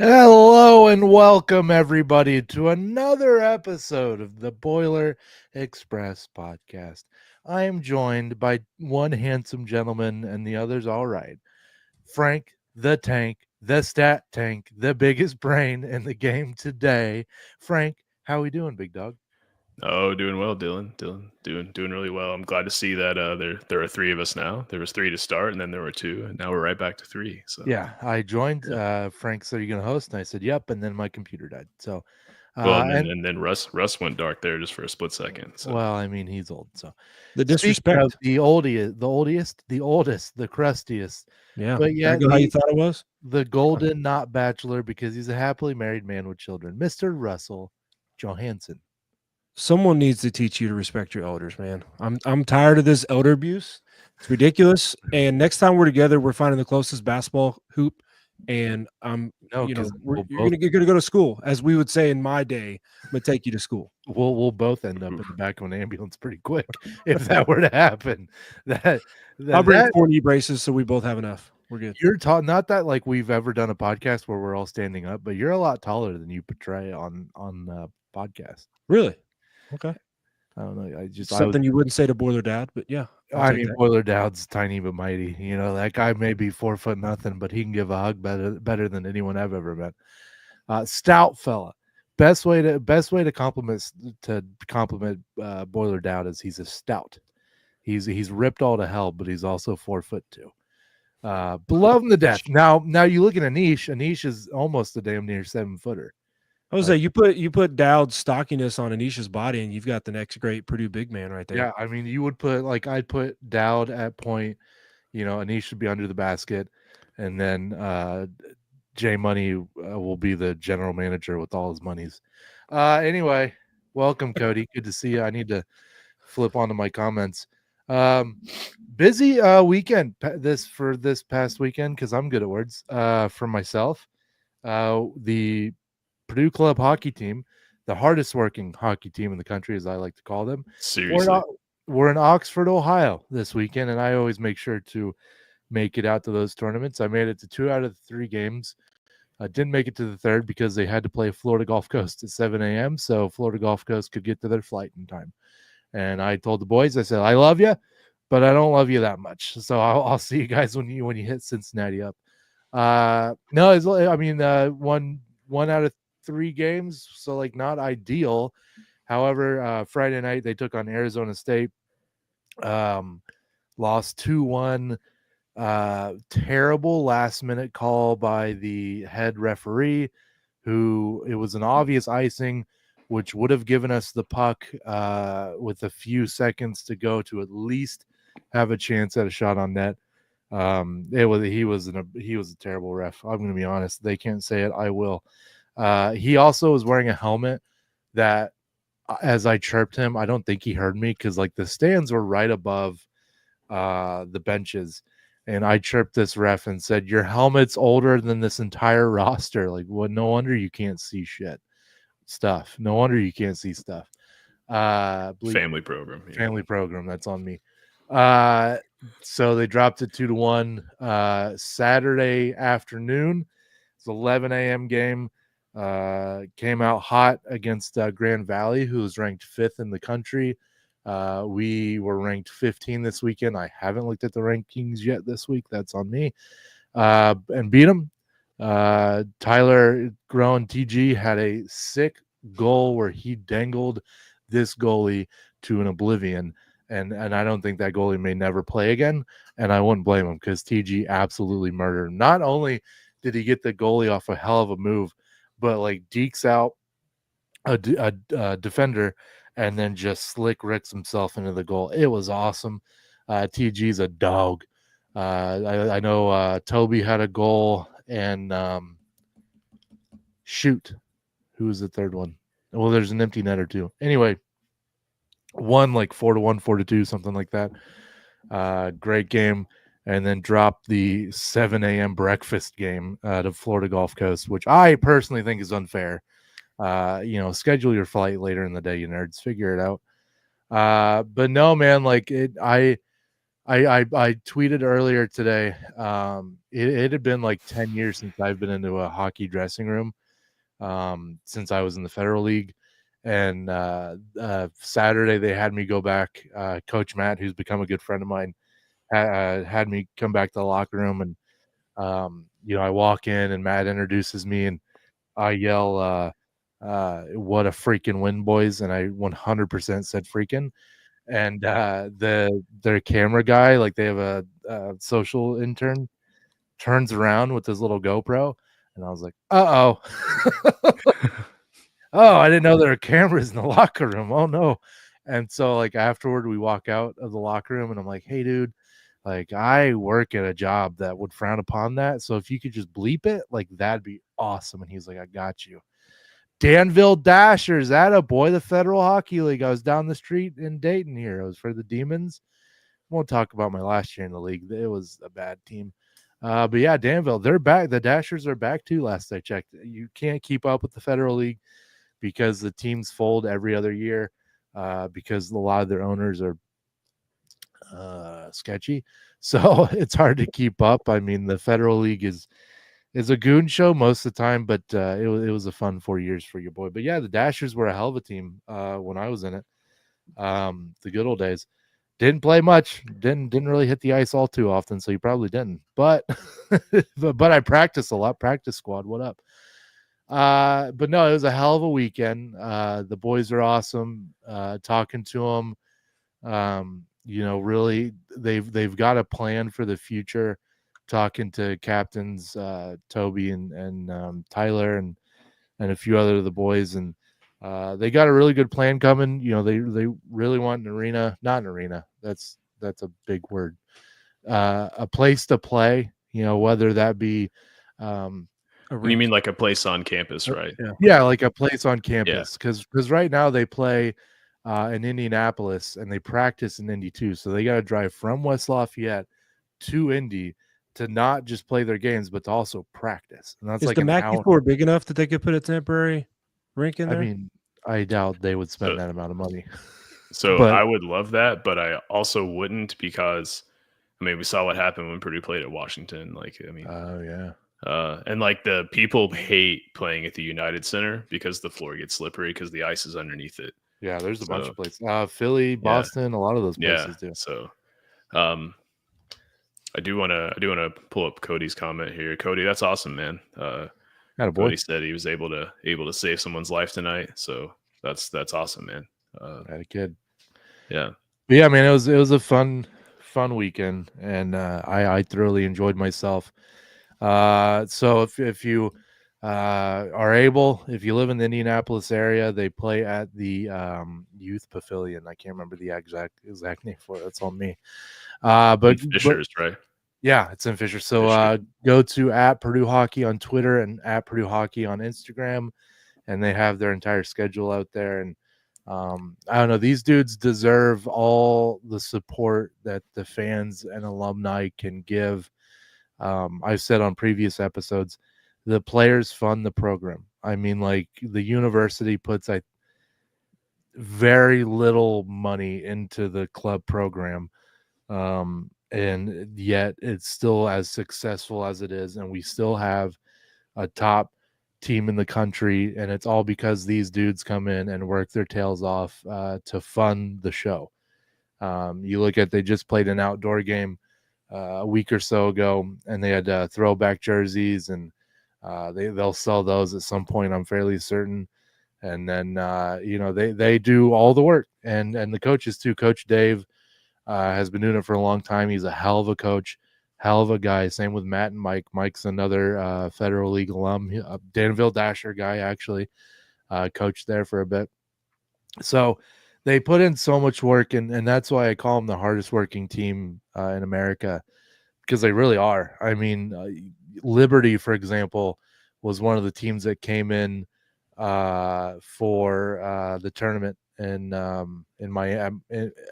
Hello and welcome everybody to another episode of the Boiler Express podcast. I am joined by one handsome gentleman and the other's all right. Frank the Tank, the stat tank, the biggest brain in the game today. Frank, how we doing, big dog? Oh, doing well, Dylan. Doing really well. I'm glad to see that there are three of us now. There was three to start, and then there were two, and now we're right back to three. So Yeah, I joined. yeah. Frank said, "Are you going to host?" And I said, "Yep." And then my computer died. So, Well, and then and and then Russ went dark there just for a split second. So well, I mean, he's old. So, The speaking of disrespect. the oldest, the crustiest, Yeah. but Can I yet go how you thought it was? the golden not bachelor because he's a happily married man with children, Mr. Russell Johansson. Someone needs to teach you to respect your elders, man. I'm tired of this elder abuse. It's ridiculous. And next time we're together, we're finding the closest basketball hoop. And No, because you're gonna go to school, as we would say in my day. I'm gonna take you to school. we'll both end up in the back of an ambulance pretty quick if that were to happen. That I'll bring that 4 knee braces so we both have enough. We're good. you're tall. Not that like we've ever done a podcast where we're all standing up, but you're a lot taller than you portray on podcast. Really? Okay. I don't know. Something you wouldn't say to Boiler Dad, but yeah. I'll I take mean, that. Boiler Dowd's tiny but mighty. You know, that guy may be 4 foot nothing, but he can give a hug better than anyone I've ever met. Stout fella. Best way to compliment Boiler Dowd is he's a stout. He's ripped all to hell, but he's also 4'2". Below him to death. Now you look at Anish. Anish is almost a damn near 7-footer. Jose, you put Dowd's stockiness on Anisha's body, and you've got the next great Purdue big man right there. Yeah, I mean, you would put like I'd put Dowd at point. You know, Anish should be under the basket, and then J Money will be the general manager with all his monies. Anyway, welcome, Cody. Good to see you. I need to flip onto my comments. Busy weekend this past weekend because I'm good at words. For myself, the Purdue Club hockey team, the hardest working hockey team in the country, as I like to call them. seriously, We're in Oxford, Ohio this weekend, and I always make sure to make it out to those tournaments. I made it to 2 out of the 3 games. I didn't make it to the third because they had to play Florida Gulf Coast at 7 a.m. So Florida Gulf Coast could get to their flight in time. And I told the boys, I said, I love you, but I don't love you that much. So I'll see you guys when you hit Cincinnati up. No, one out of 3 games, so like not ideal. However, Friday night they took on Arizona State. Lost 2-1. Terrible last minute call by the head referee, who it was an obvious icing, which would have given us the puck with a few seconds to go to at least have a chance at a shot on net. He was a terrible ref. I'm going to be honest. They can't say it. I will. He also was wearing a helmet that, as I chirped him, I don't think he heard me because like the stands were right above the benches, and I chirped this ref and said, "Your helmet's older than this entire roster. Like, what? No wonder you can't see stuff. No wonder you can't see stuff." family program. Yeah. Family program. That's on me. So they dropped it 2-1. Saturday afternoon, it's 11 a.m. game. Came out hot against Grand Valley, who was ranked 5th in the country. We were ranked 15 this weekend. I haven't looked at the rankings yet this week. That's on me. And beat them. Tyler Groen TG had a sick goal where he dangled this goalie to an oblivion. And I don't think that goalie may never play again. And I wouldn't blame him because TG absolutely murdered him. Not only did he get the goalie off a hell of a move, but like dekes out a defender and then just slick ricks himself into the goal. It was awesome. TG's a dog. I know Toby had a goal, and shoot, who was the third one? Well, there's an empty netter too. Anyway, won like 4-1, 4-2, something like that. Great game. And then dropped the 7 a.m. breakfast game to Florida Gulf Coast, which I personally think is unfair. Schedule your flight later in the day, you nerds. Figure it out. But no, man, like it, I I tweeted earlier today. It had been like 10 years since I've been into a hockey dressing room. Since I was in the Federal League, and Saturday they had me go back. Coach Matt, who's become a good friend of mine, had me come back to the locker room, and I walk in and Matt introduces me, and I yell, "What a freaking win, boys!" And I 100% said "freaking." And their camera guy, like they have a social intern, turns around with his little GoPro, and I was like, "Uh oh." Oh, I didn't know there were cameras in the locker room. Oh no. And so like afterward we walk out of the locker room and I'm like, "Hey dude, like I work at a job that would frown upon that. So if you could just bleep it, like that'd be awesome." And he's like, "I got you." Danville Dashers, that a boy, the Federal Hockey League. I was down the street in Dayton here. I was for the Demons. Won't talk about my last year in the league. It was a bad team. But yeah, Danville, they're back. The Dashers are back too, last I checked. You can't keep up with the Federal League because the teams fold every other year because a lot of their owners are sketchy. So it's hard to keep up. I mean, the Federal League is a goon show most of the time, but it was a fun 4 years for your boy. But yeah, the Dashers were a hell of a team when I was in it. The good old days. Didn't play much. Didn't really hit the ice all too often, so you probably didn't. But but I practiced a lot. Practice squad, what up? But no, it was a hell of a weekend. The boys are awesome. Talking to them, really they've got a plan for the future. Talking to captains Toby and Tyler and a few other of the boys, and they got a really good plan coming. They really want an arena, not an arena. That's a big word. A place to play. Whether that be. You mean like a place on campus, right? Yeah, like a place on campus. Because right now they play in Indianapolis and they practice in Indy too. So they got to drive from West Lafayette to Indy to not just play their games, but to also practice. And that's Is like the an Mackey hour. floor big enough that they could put a temporary rink in there? I mean, I doubt they would spend that amount of money. So But- I would love that, but I also wouldn't because, I mean, we saw what happened when Purdue played at Washington. Oh yeah. And like the people hate playing at the United Center because the floor gets slippery because the ice is underneath it. Yeah, there's a bunch of places. Philly, Boston, a lot of those places do. So, I do want to pull up Cody's comment here. Cody, that's awesome, man. Got a boy. Cody said he was able to save someone's life tonight. So that's awesome, man. Had a kid. Yeah. But yeah, man, it was a fun weekend, and I thoroughly enjoyed myself. So if you are able, if you live in the Indianapolis area, they play at the Youth Pavilion. I can't remember the exact name for it. That's on me. But Fishers, right? Yeah, it's in Fisher. So go to at Purdue Hockey on Twitter and at Purdue Hockey on Instagram, and they have their entire schedule out there. And I don't know, these dudes deserve all the support that the fans and alumni can give. I've said on previous episodes, the players fund the program. I mean, like the university puts very little money into the club program. And yet it's still as successful as it is. And we still have a top team in the country. And it's all because these dudes come in and work their tails off to fund the show. You look at, they just played an outdoor game a week or so ago, and they had throwback jerseys, and they'll sell those at some point, I'm fairly certain. And then they do all the work, and the coaches too. Coach Dave has been doing it for a long time. He's a hell of a coach, hell of a guy. Same with Matt and Mike. Mike's another Federal League alum, Danville Dasher guy, actually coached there for a bit. So they put in so much work, and that's why I call them the hardest working team in America, because they really are. I mean, Liberty, for example, was one of the teams that came in for the tournament in Miami,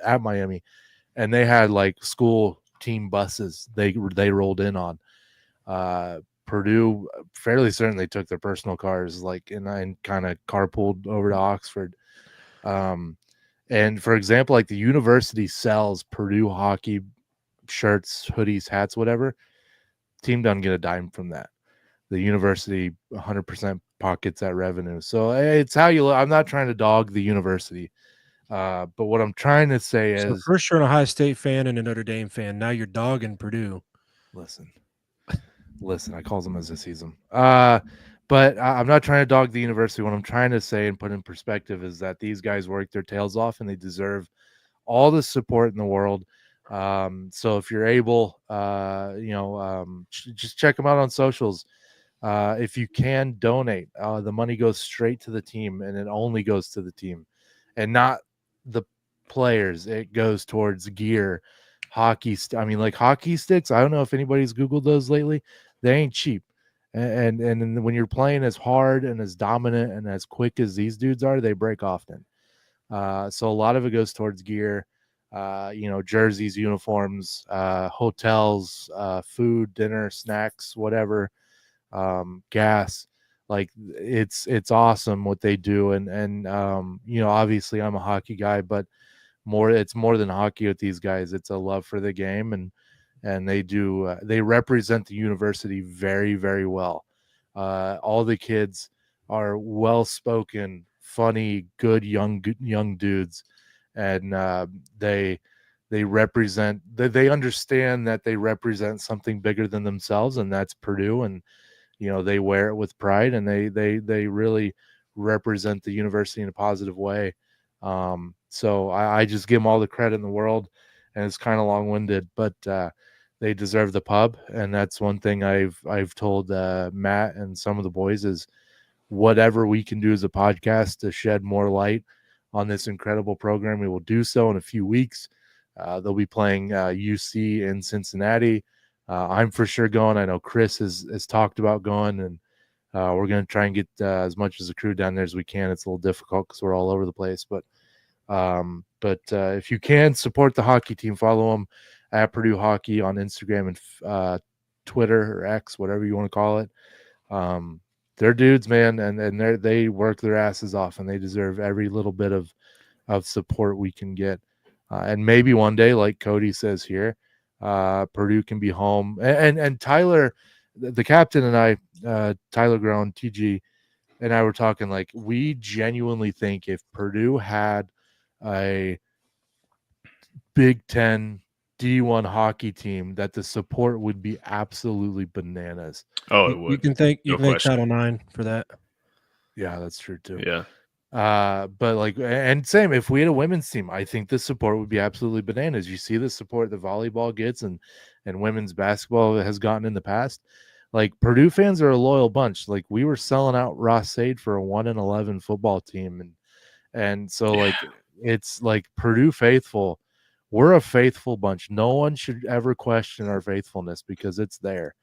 at Miami, and they had like school team buses they rolled in on. Purdue, fairly certain they took their personal cars, like, and kind of carpooled over to Oxford. And for example, like the university sells Purdue hockey shirts, hoodies, hats, whatever. Team doesn't get a dime from that. The university 100% pockets that revenue. So it's how you look. I'm not trying to dog the university. But what I'm trying to say So is, first you're an Ohio State fan and a Notre Dame fan. Now you're dogging Purdue. listen, I calls them as I sees them. But I'm not trying to dog the university. What I'm trying to say and put in perspective is that these guys work their tails off and they deserve all the support in the world. So if you're able, just check them out on socials. If you can donate, the money goes straight to the team, and it only goes to the team and not the players. It goes towards gear, hockey. Like hockey sticks. I don't know if anybody's Googled those lately. They ain't cheap. And when you're playing as hard and as dominant and as quick as these dudes are, they break often. So a lot of it goes towards gear, jerseys, uniforms, hotels, food, dinner, snacks, whatever, gas. Like it's awesome what they do. And obviously I'm a hockey guy, but it's more than hockey with these guys. It's a love for the game, and they represent the university very, very well. All the kids are well-spoken, funny, good young dudes, and they represent. They understand that they represent something bigger than themselves, and that's Purdue. And they wear it with pride, and they really represent the university in a positive way. So I just give them all the credit in the world, and it's kind of long-winded, but they deserve the pub. And that's one thing I've told Matt and some of the boys is whatever we can do as a podcast to shed more light on this incredible program, we will do so in a few weeks. They'll be playing UC in Cincinnati. I'm for sure going. I know Chris has talked about going, and we're going to try and get as much as a crew down there as we can. It's a little difficult because we're all over the place, but if you can support the hockey team, follow them at Purdue Hockey on Instagram and Twitter or X, whatever you want to call it. They're dudes, man, and they work their asses off, and they deserve every little bit of support we can get. And maybe one day, like Cody says here, Purdue can be home. And Tyler, the captain, and I, Tyler Grown, TG, and I were talking, like, we genuinely think if Purdue had a Big Ten D1 hockey team, that the support would be absolutely bananas. Oh, it would. You can thank question. Title IX for that. Yeah, that's true too. Yeah. But like, and same, if we had a women's team, I think the support would be absolutely bananas. You see the support the volleyball gets and women's basketball has gotten in the past. Like, Purdue fans are a loyal bunch. Like, we were selling out Ross-Ade for a 1-11 football team, and so like, it's like Purdue faithful. We're a faithful bunch. No one should ever question our faithfulness because it's there.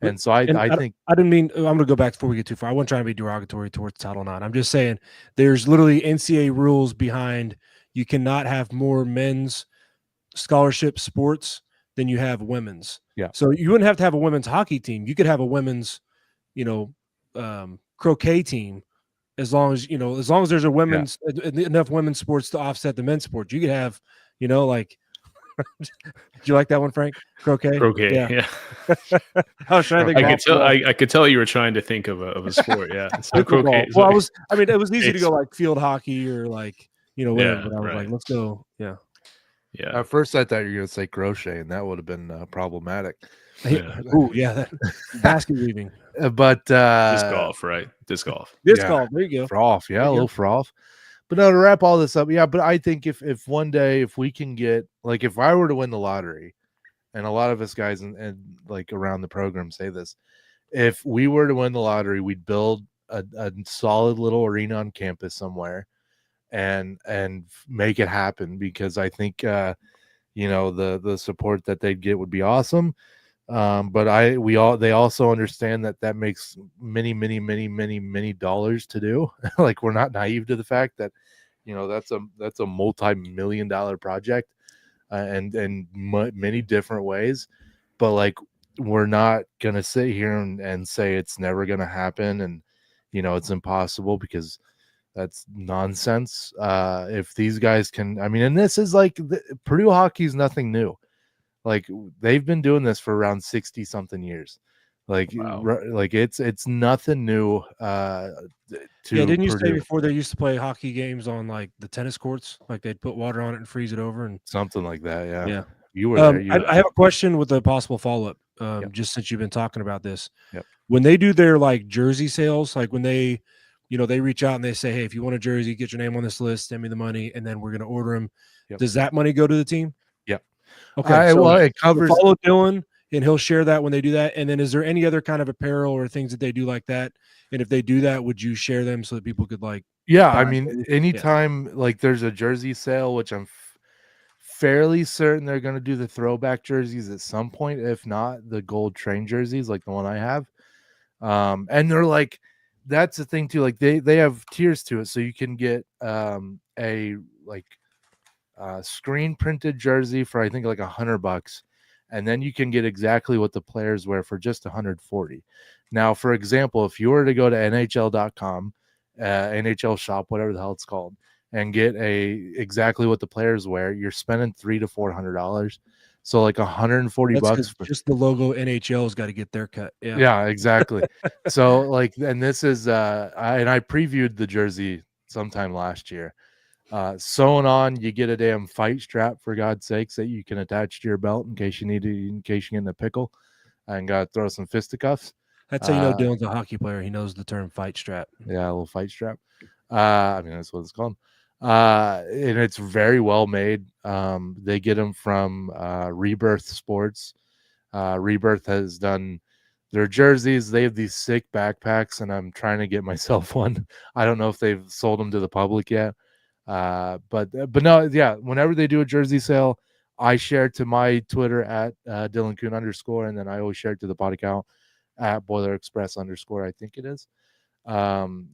And so I think I didn't mean, I'm going to go back before we get too far. I wasn't trying to be derogatory towards Title IX. I'm just saying there's literally NCAA rules behind you cannot have more men's scholarship sports than you have women's. Yeah. So you wouldn't have to have a women's hockey team. You could have a women's, croquet team, as long as there's a women's enough women's sports to offset the men's sports. You could have, like, did you like that one, Frank? Croquet. Yeah. I was trying to think. I could tell you were trying to think of a sport. Yeah. So croquet. Well, it was easy to go like field hockey or like, whatever. Yeah, but I was like, let's go. Yeah. Yeah. At first I thought you were going to say crochet, and that would have been problematic. Yeah. Oh, yeah. That basket weaving. But disc golf, right? Disc golf. Golf. There you go. Froth. Yeah, a little froth. But no, to wrap all this up, but I think if one day, if we can get, like, if I were to win the lottery, and a lot of us guys and like around the program say this, if we were to win the lottery, we'd build a solid little arena on campus somewhere and make it happen, because I think the support that they'd get would be awesome. But they also understand that makes many dollars to do. Like, we're not naive to the fact that that's a multi-million-dollar project, and many different ways. But like, we're not gonna sit here and say it's never gonna happen and it's impossible, because that's nonsense. If these guys can, and this is like Purdue hockey is nothing new. Like they've been doing this for around 60 something years. Like, Wow. like it's nothing new. Yeah, To didn't you say Purdue, before they used to play hockey games on like the tennis courts? Like they'd put water on it and freeze it over, and something like that. Yeah, yeah. you were there. You I have a question with a possible follow up. Yep. Just since you've been talking about this, Yep. when they do their like jersey sales, like when they, they reach out and they say, "Hey, if you want a jersey, get your name on this list, send me the money, and then we're gonna order them." Yep. Does that money go to the team? Yep. Okay, so well, it covers. follow Dylan, and he'll share that when they do that. And then, is there any other kind of apparel or things that they do like that? And if they do that, would you share them so that people could like? Yeah, buy I mean, them? anytime like there's a jersey sale, which I'm fairly certain they're going to do the throwback jerseys at some point, if not the gold train jerseys like the one I have. And they're like, that's the thing too, like they have tiers to it, so you can get a like screen printed jersey for I think like $100, and then you can get exactly what the players wear for just 140. Now, for example, if you were to go to NHL.com, NHL shop, whatever the hell it's called, and get exactly what the players wear, you're spending $300 to $400. So like $140 for just the logo NHL's got to get their cut. Yeah. Yeah, exactly. So like, and this is I previewed the jersey sometime last year. Sewn on, you get a damn fight strap, for God's sakes, that you can attach to your belt in case you need it, in case you get in a pickle and got to throw some fisticuffs. That's how you know Dylan's a hockey player. He knows the term fight strap. Yeah, a little fight strap. I mean, that's what it's called. And it's very well made. They get them from Rebirth Sports. Rebirth has done their jerseys. They have these sick backpacks, and I'm trying to get myself one. I don't know if they've sold them to the public yet. But no, yeah, whenever they do a jersey sale, I share to my Twitter at Dylan Kuhn _, and then I always share it to the pod account at Boiler Express _ I think it is.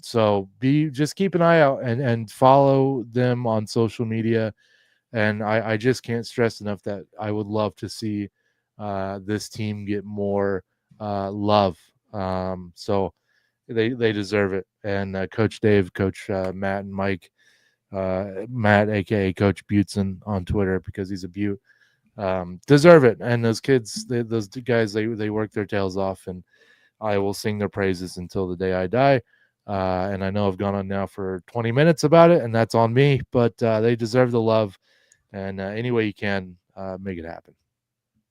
So just keep an eye out and follow them on social media. And I just can't stress enough that I would love to see this team get more love. So they deserve it. And Coach Dave, Coach Matt, and Mike, Matt, aka Coach Buteson on Twitter, because he's a Butte, deserve it. And those kids, those guys, they work their tails off, and I will sing their praises until the day I die. And I know I've gone on now for 20 minutes about it, and that's on me, but they deserve the love. And any way you can, make it happen.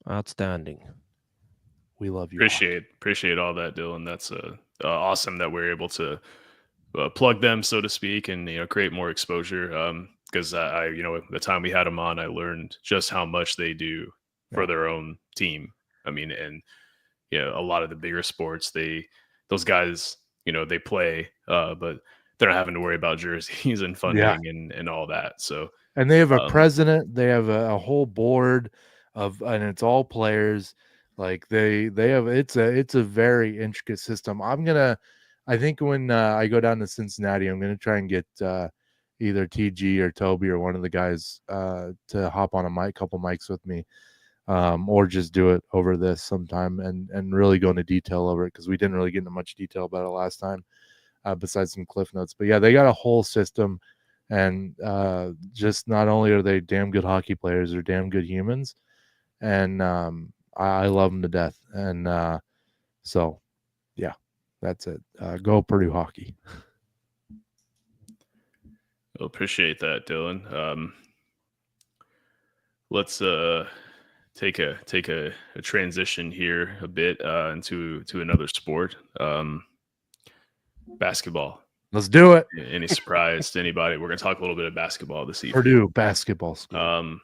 Outstanding. We love you. Appreciate all that, Dylan. That's awesome that we're able to plug them, so to speak, and create more exposure. Because I the time we had them on, I learned just how much they do for their own team. I mean, and a lot of the bigger sports, those guys, they play, but they're not having to worry about jerseys and funding and all that. So, and they have a president, they have a whole board and it's all players. Like they have, it's a very intricate system. I think when I go down to Cincinnati, I'm going to try and get either TG or Toby or one of the guys to hop on a couple mics with me. Or just do it over this sometime and really go into detail over it, because we didn't really get into much detail about it last time, besides some cliff notes. But yeah, they got a whole system, and just not only are they damn good hockey players, they're damn good humans, and I love them to death. And so, yeah, that's it. Go Purdue hockey. I appreciate that, Dylan. Let's take a transition here a bit into another sport, basketball. Let's do it. Any surprise to anybody? We're going to talk a little bit of basketball this evening. Purdue basketball school.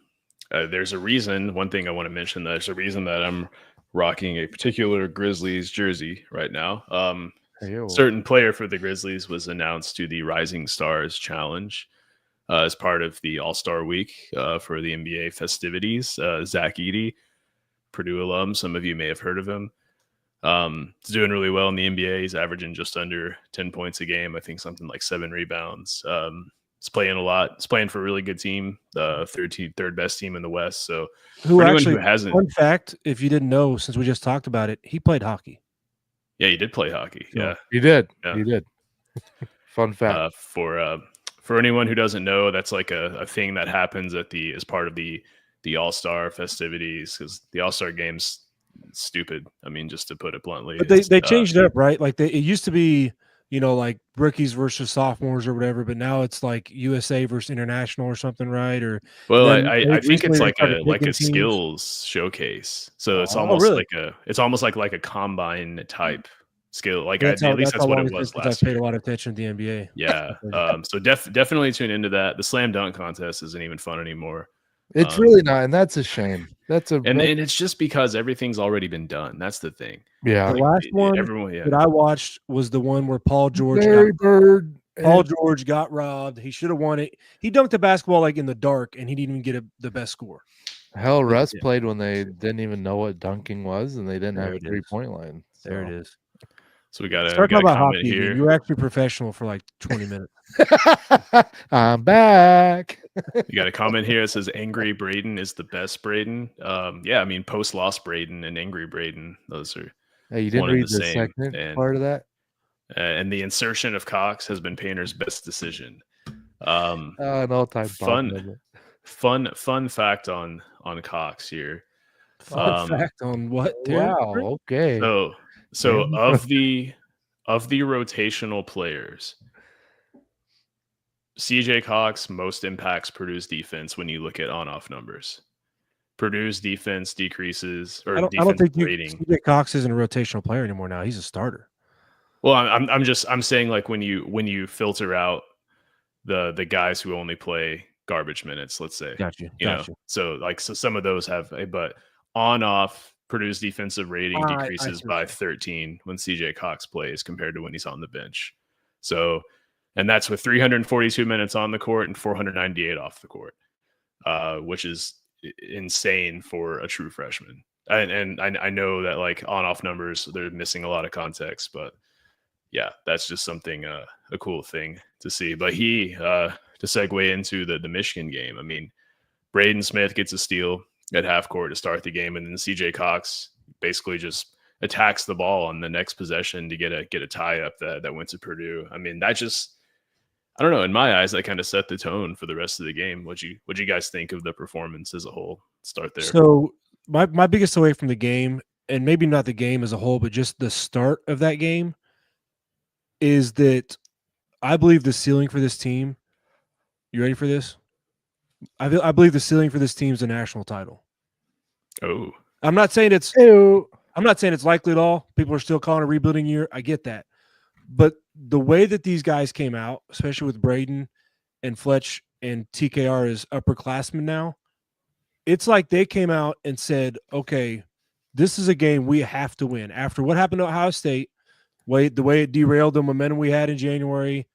There's a reason. One thing I want to mention, there's a reason that I'm rocking a particular Grizzlies jersey right now. Certain player for the Grizzlies was announced to the Rising Stars Challenge as part of the All-Star Week for the NBA festivities. Zach Edey, Purdue alum. Some of you may have heard of him. He's doing really well in the NBA. He's averaging just under 10 points a game. I think something like 7 rebounds. He's playing a lot. He's playing for a really good team, the third best team in the West. So, fun fact, if you didn't know, since we just talked about it, he played hockey. Yeah, he did play hockey. Yeah, he did. Yeah. He did. Fun fact. For anyone who doesn't know, that's like a thing that happens as part of the the All-Star festivities, because the All-Star game's stupid. I mean, just to put it bluntly. But they changed it up, right? Like it used to be, like rookies versus sophomores or whatever, but now it's like USA versus international or something, right? Or well, I think it's like a teams. skills showcase. So it's it's almost like a combine type skill. Like at least that's what it was last year. I paid a lot of attention to the NBA. Yeah. So definitely tune into that. The slam dunk contest isn't even fun anymore. It's really not, and that's a shame. And it's just because everything's already been done. That's the thing. Yeah. The last one that I watched was the one where Paul George got robbed. He should have won it. He dunked the basketball like in the dark, and he didn't even get the best score. Hell, Russ played when they didn't even know what dunking was, and they didn't have a 3-point line. So. There it is. So we got talk about hockey here. You were actually professional for like 20 minutes. I'm back. You got a comment here. It says angry Braden is the best Braden. Yeah, I mean post-loss Braden and angry Braden. Those are you didn't read the second part of that. And the insertion of Cox has been Painter's best decision. An all-time fun fact on Cox here. Fun fact on what? Wow. Okay. So of the rotational players, CJ Cox most impacts Purdue's defense when you look at on-off numbers. Purdue's defense decreases, or I don't think rating. CJ Cox isn't a rotational player anymore now. He's a starter. Well, I'm saying like when you filter out the guys who only play garbage minutes, let's say. Got you. So some of those have but on-off Purdue's defensive rating decreases by 13 when CJ Cox plays compared to when he's on the bench. So, and that's with 342 minutes on the court and 498 off the court, which is insane for a true freshman. And I know that like on-off numbers, they're missing a lot of context, but yeah, that's just something, a cool thing to see. But to segue into the Michigan game, I mean, Braden Smith gets a steal at half court to start the game, and then CJ Cox basically just attacks the ball on the next possession to get a tie up that went to Purdue. I mean, that just, I don't know, in my eyes, that kind of set the tone for the rest of the game. What'd you guys think of the performance as a whole? Start there. So my biggest takeaway from the game, and maybe not the game as a whole, but just the start of that game, is that I believe the ceiling for this team. You ready for this? I believe the ceiling for this team is a national title. Oh, I'm not saying it's likely at all. People are still calling it a rebuilding year. I get that. But the way that these guys came out, especially with Braden and Fletch and TKR as upperclassmen now, it's like they came out and said, okay, this is a game we have to win. After what happened to Ohio State, the way it derailed the momentum we had in January,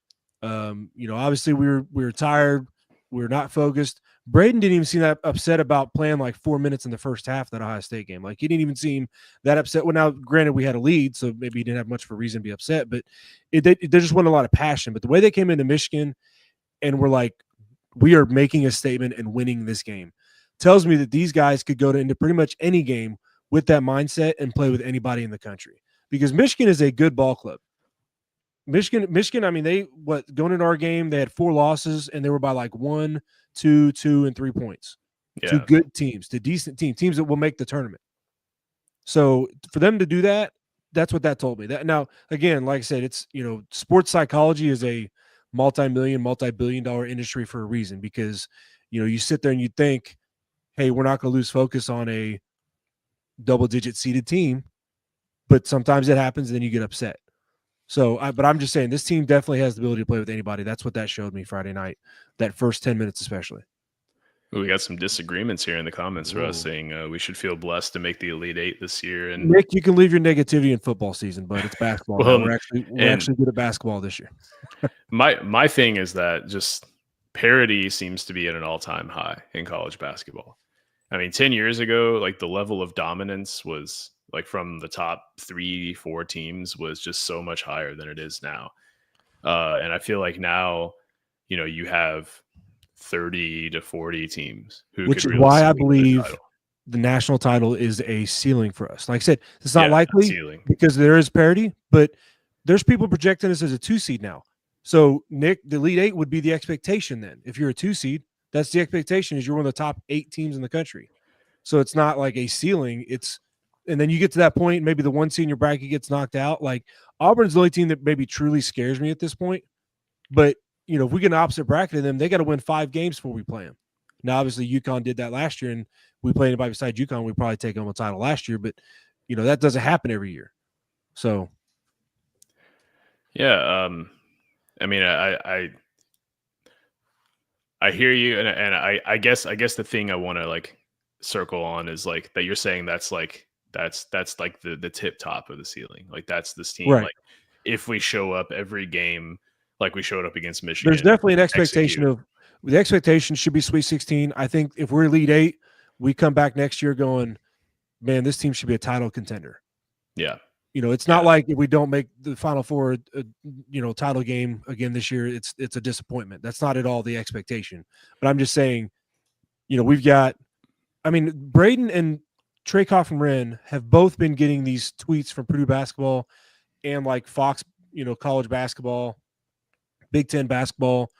obviously we were tired. We were not focused. Braden didn't even seem that upset about playing like 4 minutes in the first half of that Ohio State game. Like he didn't even seem that upset. Well, now granted we had a lead, so maybe he didn't have much of a reason to be upset, but there just wasn't a lot of passion. But the way they came into Michigan and were like, we are making a statement and winning this game, tells me that these guys could go into pretty much any game with that mindset and play with anybody in the country, because Michigan is a good ball club. Michigan, I mean, going into our game, they had 4 losses and they were by like 1, 2, 2, and 3 points. Yeah. 2 good teams, to decent teams that will make the tournament. So for them to do that, that's what that told me. That now, again, like I said, it's, sports psychology is a multi-billion-dollar industry for a reason, because, you sit there and you think, hey, we're not going to lose focus on a double-digit seeded team, but sometimes it happens and then you get upset. So, but I'm just saying this team definitely has the ability to play with anybody. That's what that showed me Friday night, that first 10 minutes especially. We got some disagreements here in the comments for us saying we should feel blessed to make the Elite Eight this year. And Nick, you can leave your negativity in football season, but it's basketball. We're actually good at basketball this year. my thing is that just parity seems to be at an all-time high in college basketball. I mean, 10 years ago, like the level of dominance was like from the top 3-4 teams was just so much higher than it is now. And I feel like now, you have 30 to 40 teams which is why I believe the national title is a ceiling for us. Like I said, it's not likely because there is parity, but there's people projecting us as a 2 seed now. So Nick, the Elite Eight would be the expectation then. If you're a 2 seed, That's the expectation, is you're one of the top 8 teams in the country. So it's not like a ceiling. And then you get to that point, maybe the 1 seed in your bracket gets knocked out. Like Auburn's the only team that maybe truly scares me at this point. But, if we get an opposite bracket of them, they got to win 5 games before we play them. Now, obviously, UConn did that last year, and we played anybody besides UConn, we probably take home a title last year. But, that doesn't happen every year. So. Yeah. I mean, I hear you, and I guess the thing I want to like circle on is like that you're saying that's like the tip top of the ceiling. Like that's this team. Right. Like if we show up every game like we showed up against Michigan, there's definitely an expectation of the expectation should be Sweet 16. I think if we're Elite 8, we come back next year going, man, this team should be a title contender. Yeah. It's not like if we don't make the Final Four, title game again this year, it's a disappointment. That's not at all the expectation. But I'm just saying, we've got, Braden and Trey Coffin-Wren have both been getting these tweets from Purdue basketball and like Fox, college basketball, Big Ten basketball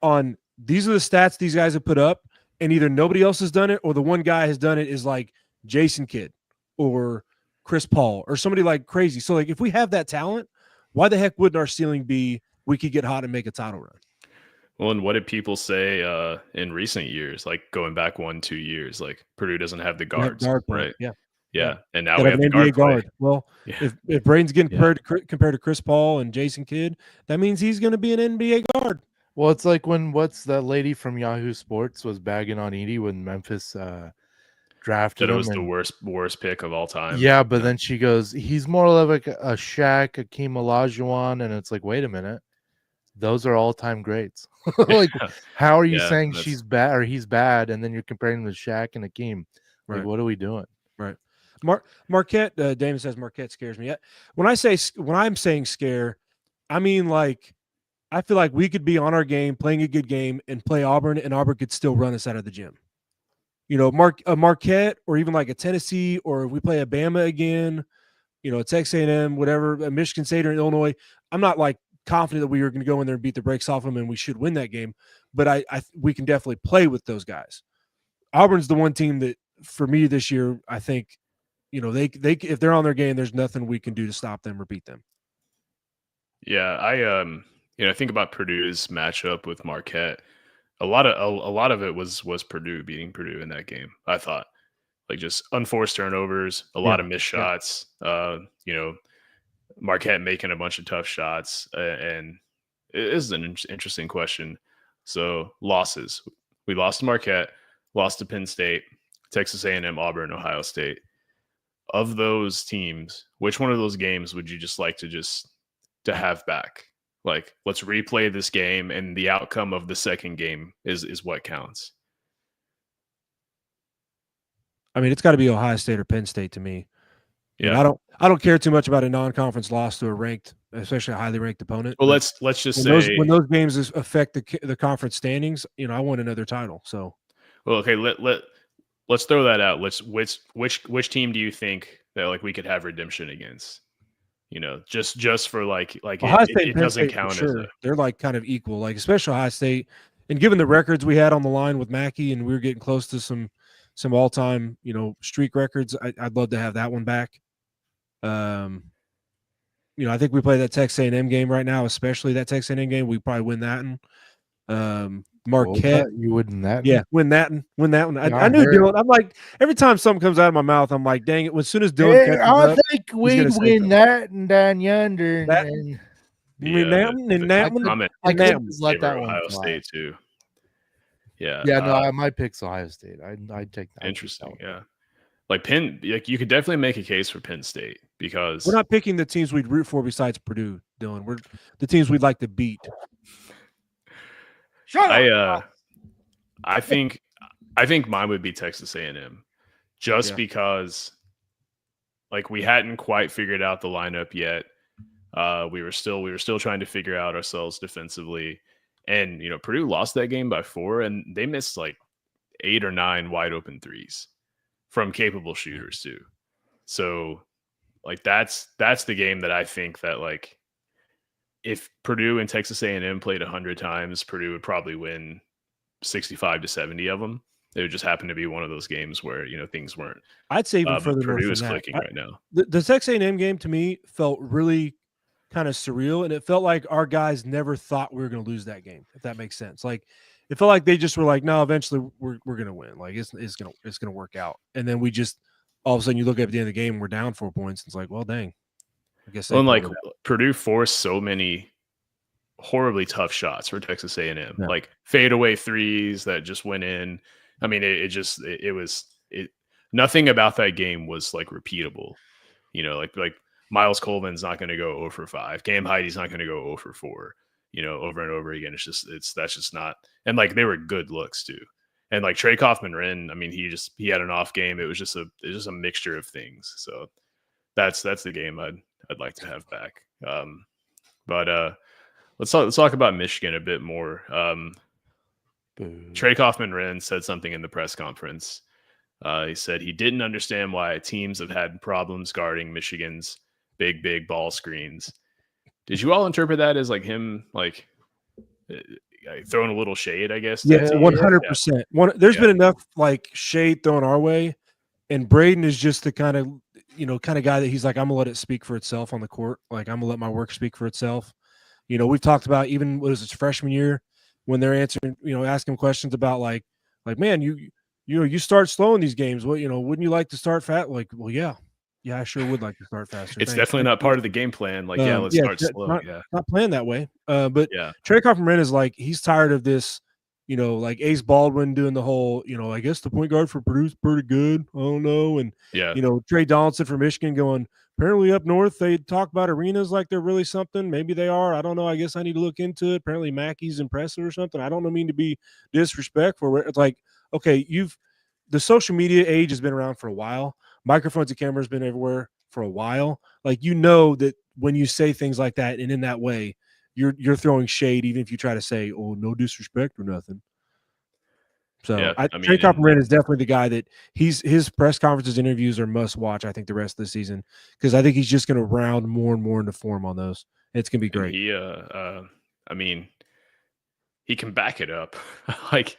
on these are the stats these guys have put up, and either nobody else has done it or the one guy has done it is like Jason Kidd or Chris Paul or somebody like crazy. So like if we have that talent, why the heck wouldn't our ceiling be we could get hot and make a title run? Well, and what did people say in recent years, like going back 1-2 years, like Purdue doesn't have the guards, right? Yeah. And now we have the NBA guard. Well, if Braden's getting compared to Chris Paul and Jason Kidd, that means he's going to be an NBA guard. Well, it's like what's that lady from Yahoo Sports was bagging on Edey when Memphis drafted that it him was the worst pick of all time. Yeah, but then she goes, he's more like a Shaq, Akeem Olajuwon, and it's like, wait a minute, those are all-time greats. Like, how are you saying she's bad or he's bad, and then you're comparing him to Shaq and Akeem? Like, what are we doing? Right. Marquette. Damon says Marquette scares me. When I'm saying scare, I mean like I feel like we could be on our game, playing a good game, and play Auburn, and Auburn could still run us out of the gym. Marquette, or even like a Tennessee, or if we play a Bama again, a Texas A&M, whatever, a Michigan State or Illinois. I'm not like confident that we are going to go in there and beat the brakes off them, and we should win that game. But we can definitely play with those guys. Auburn's the one team that, for me this year, I think, they if they're on their game, there's nothing we can do to stop them or beat them. Yeah, I think about Purdue's matchup with Marquette. A lot of it was Purdue beating Purdue in that game. I thought, like, just unforced turnovers, a lot of missed shots. Marquette making a bunch of tough shots, and it is an interesting question. So losses, we lost to Marquette, lost to Penn State, Texas A&M, Auburn, Ohio State. Of those teams, which one of those games would you just like to have back? Like, let's replay this game, and the outcome of the second game is what counts. I mean, it's got to be Ohio State or Penn State to me. Yeah, I don't care too much about a non-conference loss to a ranked, especially a highly ranked opponent. Well, let's just say when those games affect the conference standings, I want another title. So, well, okay, let's throw that out. Which team do you think that like we could have redemption against? Just for like Ohio State it doesn't count sure. as They're like kind of equal, like especially Ohio State. And given the records we had on the line with Mackey, and we were getting close to some all-time, streak records, I'd love to have that one back. I think we play that Texas A&M game right now, especially that Texas A&M game. We probably win that one. Marquette, you win that? Yeah, win that one. I knew Dylan. I'm like, every time something comes out of my mouth, I'm like, dang it. As soon as Dylan I think we win that and down yonder. Win that one and that one. I could let that Ohio one State too. Yeah. Yeah, no, my pick's Ohio State. I'd take that. Interesting. Yeah. Like Penn, like you could definitely make a case for Penn State because we're not picking the teams we'd root for besides Purdue, Dylan. We're the teams we'd like to beat. Shut up. I think mine would be Texas A&M, just because like we hadn't quite figured out the lineup yet. We were still trying to figure out ourselves defensively, and Purdue lost that game by 4, and they missed like 8 or 9 wide open threes from capable shooters too. So like that's the game that I think that like if Purdue and Texas A&M played 100 times, Purdue would probably win 65 to 70 of them. It just happened to be one of those games where, things weren't. I'd say even further north Purdue than is that. clicking right now. The Texas A&M game to me felt really kind of surreal, and it felt like our guys never thought we were going to lose that game, if that makes sense. Like, it felt like they just were like, no, eventually we're going to win. Like, it's going to work out. And then we just all of a sudden you look at the end of the game, we're down 4 points. And it's like, well, dang. I guess. Well, and like Purdue forced so many horribly tough shots for Texas A&M, like fadeaway threes that just went in. I mean, nothing about that game was like repeatable. Like Miles Coleman's not going to go 0 for 5. Cam Heidi's not going to go 0 for 4. Over and over again. That's just not. And like they were good looks too. And like Trey Kaufman-Renn, I mean, he had an off game. It was just a mixture of things. So that's the game I'd like to have back. But let's talk about Michigan a bit more. Trey Kaufman-Renn said something in the press conference. He said he didn't understand why teams have had problems guarding Michigan's big ball screens. Did you all interpret that as like him like throwing a little shade, I guess? Yeah, 100%. There's been enough like shade thrown our way, and Braden is just the kind of guy that he's like, I'm gonna let it speak for itself on the court. Like, I'm gonna let my work speak for itself. We've talked about even what was his freshman year when they're answering, asking questions about like, man, you start slow in these games. What, wouldn't you like to start fast? Like, well, yeah, I sure would like to start faster. It's definitely not part of the game plan. Like, let's start slow. Not playing that way. But Trey Kaufman-Renn is like, he's tired of this, like Ace Baldwin doing the whole, I guess the point guard for Purdue's pretty good. I don't know. And, Trey Donaldson from Michigan going, apparently up north, they talk about arenas like they're really something. Maybe they are. I don't know. I guess I need to look into it. Apparently Mackey's impressive or something. I don't mean to be disrespectful. It's like, okay, the social media age has been around for a while. Microphones and cameras been everywhere for a while. Like, that when you say things like that and in that way, you're throwing shade, even if you try to say, oh, no disrespect or nothing. So Trey Kaufman-Renn is definitely the guy that his press conferences, interviews are must watch, I think, the rest of the season, because I think he's just going to round more and more into form on those. It's going to be great. He can back it up. Like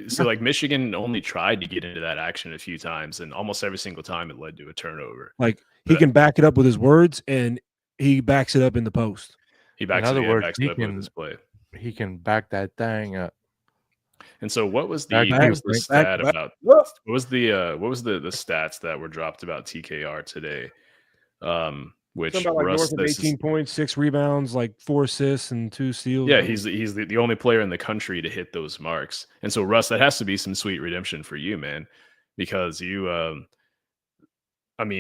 so like Michigan only tried to get into that action a few times, and almost every single time it led to a turnover. Like, he can back it up with his words, and he backs it up in the post. He backs it up with his play. He can back that thing up. And so what was the stat about what was the stats that were dropped about TKR today? Which about like north of 18 points, 6 rebounds, like 4 assists and 2 steals. Yeah, he's the only player in the country to hit those marks. And so, Russ, that has to be some sweet redemption for you, man, because you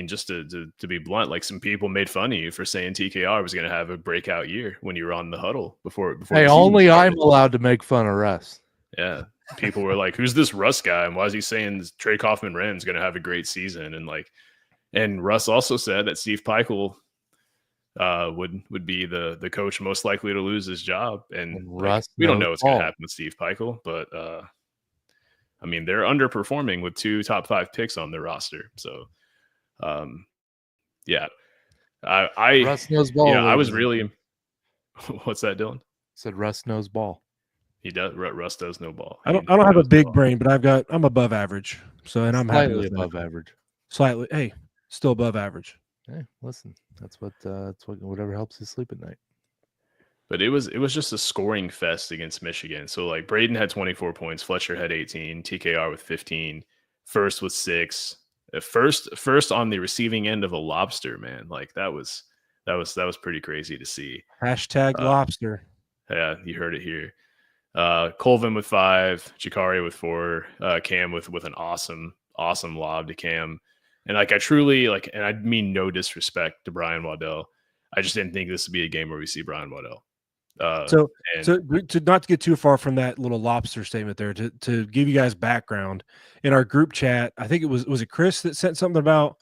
just to be blunt, like, some people made fun of you for saying TKR was going to have a breakout year when you were on the huddle before. Hey, only I'm allowed to make fun of Russ. Yeah, people were like, "Who's this Russ guy? And why is he saying Trey Kaufman-Renn is going to have a great season?" And Russ also said that Steve Pikiell would be the coach most likely to lose his job. And Russ, we don't know what's going to happen with Steve Pikiell, but they're underperforming with 2 top 5 picks on their roster. So, Russ knows ball. Yeah, I was really. What's that, Dylan? Said Russ knows ball. He does. Russ does know ball. I don't have a big brain, but I'm above average. So, and I'm slightly happy with above average. Slightly. Hey, still above average. Hey, listen, that's whatever helps you sleep at night. But it was just a scoring fest against Michigan. So, like, Braden had 24 points, Fletcher had 18, TKR with 15, First with 6. First on the receiving end of a lobster, man. Like, that was pretty crazy to see. #lobster. Yeah, you heard it here. Colvin with 5, Jakari with 4, Cam with an awesome lob to Cam. And like, I truly and I mean no disrespect to Brian Waddell, I just didn't think this would be a game where we see Brian Waddell. So to not to get too far from that little lobster statement there, to give you guys background, in our group chat, I think it was it Chris that sent something about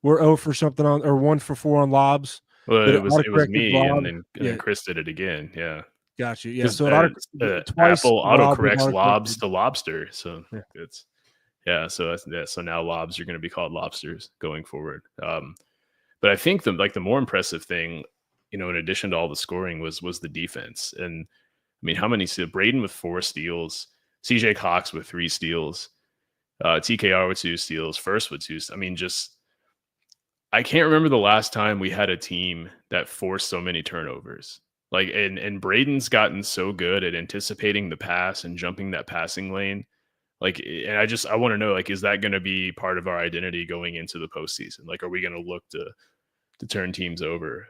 we're 0 for something on, or 1 for 4 on lobs. Well, it was me, and then Chris did it again. Yeah. Gotcha. Yeah. So twice Apple autocorrects lobs to lobster. So it's so now lobs are going to be called lobsters going forward. But I think the more impressive thing, in addition to all the scoring, was the defense. And mean, how many steals? Braden with 4 steals, CJ Cox with 3 steals, TKR with 2 steals, First with 2. I mean, just I can't remember the last time we had a team that forced so many turnovers. Like, and Braden's gotten so good at anticipating the pass and jumping that passing lane. Like, and I want to know, like, is that going to be part of our identity going into the postseason? Like, are we going to look to turn teams over?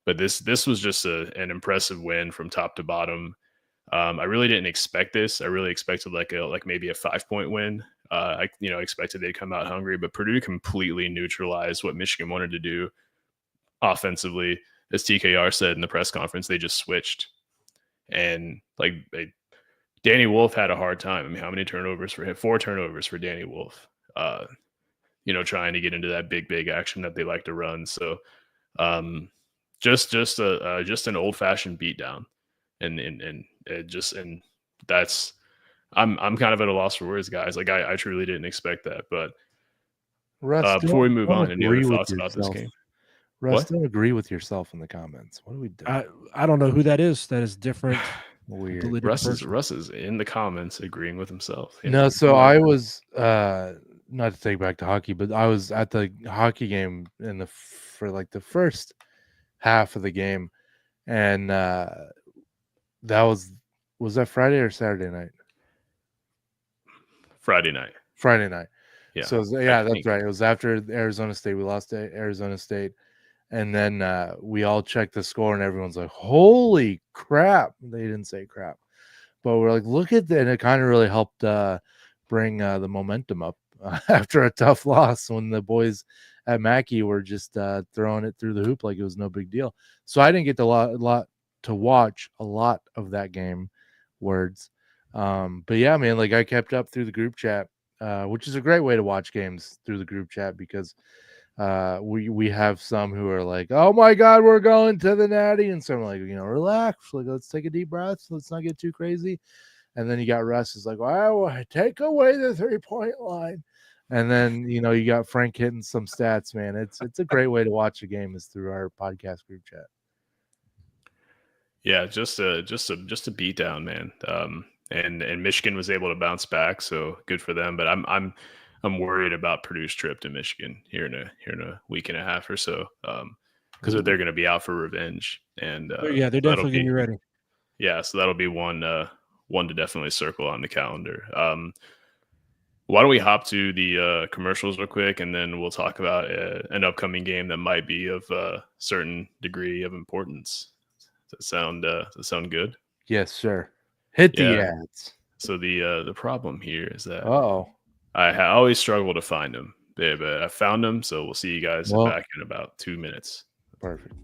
But this was just an impressive win from top to bottom. I really didn't expect this. I really expected like maybe a 5-point win. I expected they'd come out hungry, but Purdue completely neutralized what Michigan wanted to do offensively. As TKR said in the press conference, they just switched, and Danny Wolf had a hard time. I mean, how many turnovers for him? 4 turnovers for Danny Wolf. Trying to get into that big action that they like to run. So, just an old fashioned beatdown, and that's. I'm kind of at a loss for words, guys. Like, I truly didn't expect that. But Russ, before we move on, any other thoughts about this game? Russ, don't agree with yourself in the comments. What do we do? I don't know who that is. That is different. Weird. Russ is in the comments agreeing with himself. No, so I was not to take back to hockey, but I was at the hockey game for the first half of the game, and that was that Friday or Saturday night? Friday night. Yeah. So that's right. It was after Arizona State. We lost to Arizona State. And then we all checked the score, and everyone's like, holy crap. They didn't say crap. But we're like, look at that. And it kind of really helped bring the momentum up after a tough loss when the boys at Mackey were just throwing it through the hoop like it was no big deal. So I didn't get lot to watch a lot of that game, words. But yeah, man, like I kept up through the group chat, which is a great way to watch games through the group chat because we have some who are like, oh my God, we're going to the Natty. And some are like, relax, like let's take a deep breath. Let's not get too crazy. And then you got Russ is like, wow, take away the 3-point line. And then, you got Frank hitting some stats, man. It's a great way to watch a game is through our podcast group chat. Yeah, just a beat down, man. And Michigan was able to bounce back, so good for them. But I'm worried about Purdue's trip to Michigan here in a week and a half or so, because they're going to be out for revenge. And they're definitely going to be ready. Yeah, so that'll be one to definitely circle on the calendar. Why don't we hop to the commercials real quick, and then we'll talk about an upcoming game that might be of a certain degree of importance. Does that sound good? Yes, sir. Hit the ads. So the problem here is that I always struggle to find them, but I found them. So we'll see you guys back in about 2 minutes. Perfect.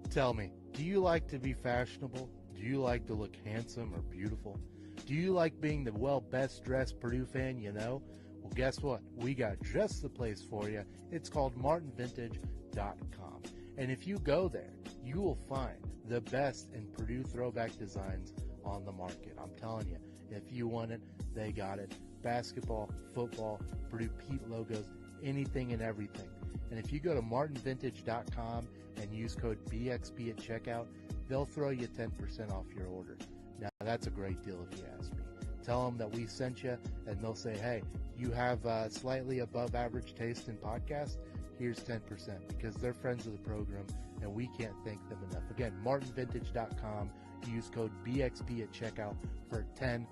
Tell me, do you like to be fashionable? Do you like to look handsome or beautiful? Do you like being the best dressed Purdue fan you know? Well, guess what? We got just the place for you. It's called martinvintage.com. And if you go there, you will find the best in Purdue throwback designs on the market. I'm telling you, if you want it, they got it. Basketball, football, Purdue Pete logos, anything and everything. And if you go to martinvintage.com and use code BXB at checkout, they'll throw you 10% off your order. Now, that's a great deal if you ask me. Tell them that we sent you, and they'll say, hey, you have slightly above average taste in podcasts. Here's 10% because they're friends of the program, and we can't thank them enough. Again, martinvintage.com. Use code BXB at checkout for 10%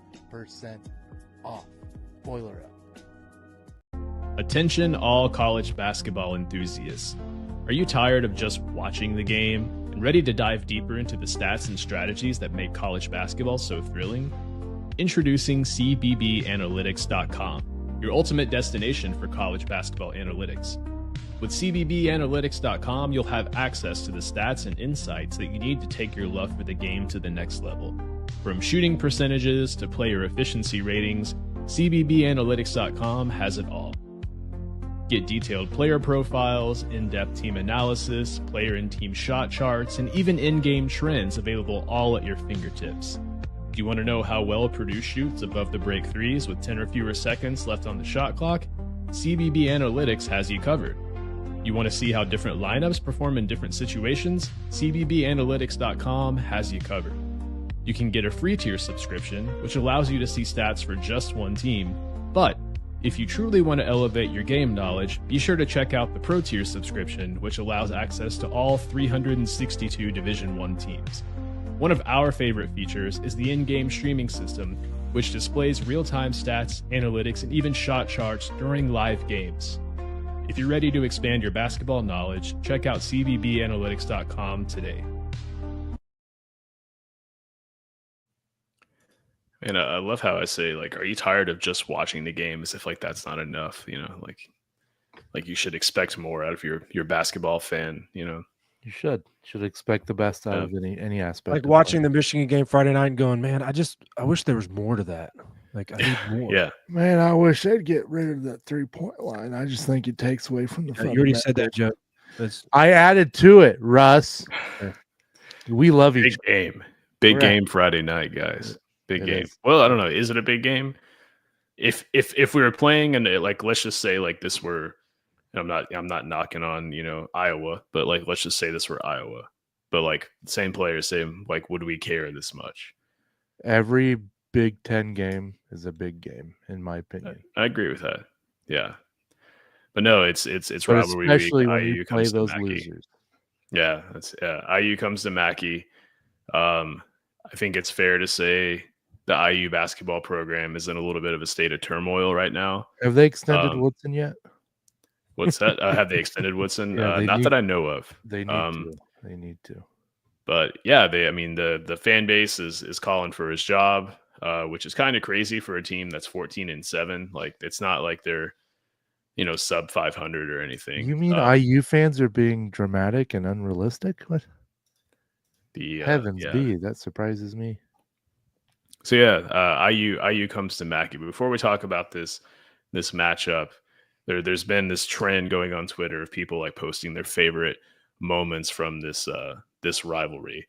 off. Boiler up. Attention all college basketball enthusiasts. Are you tired of just watching the game and ready to dive deeper into the stats and strategies that make college basketball so thrilling? Introducing CBBAnalytics.com, your ultimate destination for college basketball analytics. With CBBAnalytics.com, you'll have access to the stats and insights that you need to take your love for the game to the next level. From shooting percentages to player efficiency ratings, CBBAnalytics.com has it all. Get detailed player profiles, in-depth team analysis, player and team shot charts, and even in-game trends available all at your fingertips. Do you want to know how well Purdue shoots above the break threes with 10 or fewer seconds left on the shot clock? CBB Analytics has you covered. You want to see how different lineups perform in different situations? CBBAnalytics.com has you covered. You can get a free tier subscription, which allows you to see stats for just one team. But if you truly want to elevate your game knowledge, be sure to check out the Pro Tier subscription, which allows access to all 362 Division I teams. One of our favorite features is the in-game streaming system, which displays real-time stats, analytics, and even shot charts during live games. If you're ready to expand your basketball knowledge, check out cbbanalytics.com today. And I love how I say, like, are you tired of just watching the game, as if like that's not enough, you know, like you should expect more out of your basketball fan, you know. You should expect the best out of any aspect. Like watching the Michigan game Friday night and going, man, I wish there was more to that. Like, I need more. Yeah, man, I wish they'd get rid of that 3-point line. I just think it takes away from the fun. You already said that, Joe. I added to it, Russ. We love each big game Friday night, guys. Big game. Well, I don't know. Is it a big game? If we were playing and like, let's just say like this were, I'm not knocking on, you know, Iowa, but like, let's just say this were Iowa, but like same players, same, like, would we care this much? Every Big Ten game is a big game, in my opinion. I agree with that. Yeah, but no, it's rivalry week. Especially when you play those losers. Yeah, IU comes to Mackey. I think it's fair to say the IU basketball program is in a little bit of a state of turmoil right now. Have they extended Woodson yet? What's that? Have they extended Woodson? Not that I know of. They need to. They need to. But yeah, the fan base is calling for his job, which is kind of crazy for a team that's 14-7. Like, it's not like they're, you know, sub 500 or anything. You mean IU fans are being dramatic and unrealistic? What? Heavens be, that surprises me. So yeah, IU comes to Mackey. But before we talk about this matchup, there's been this trend going on Twitter of people like posting their favorite moments from this rivalry.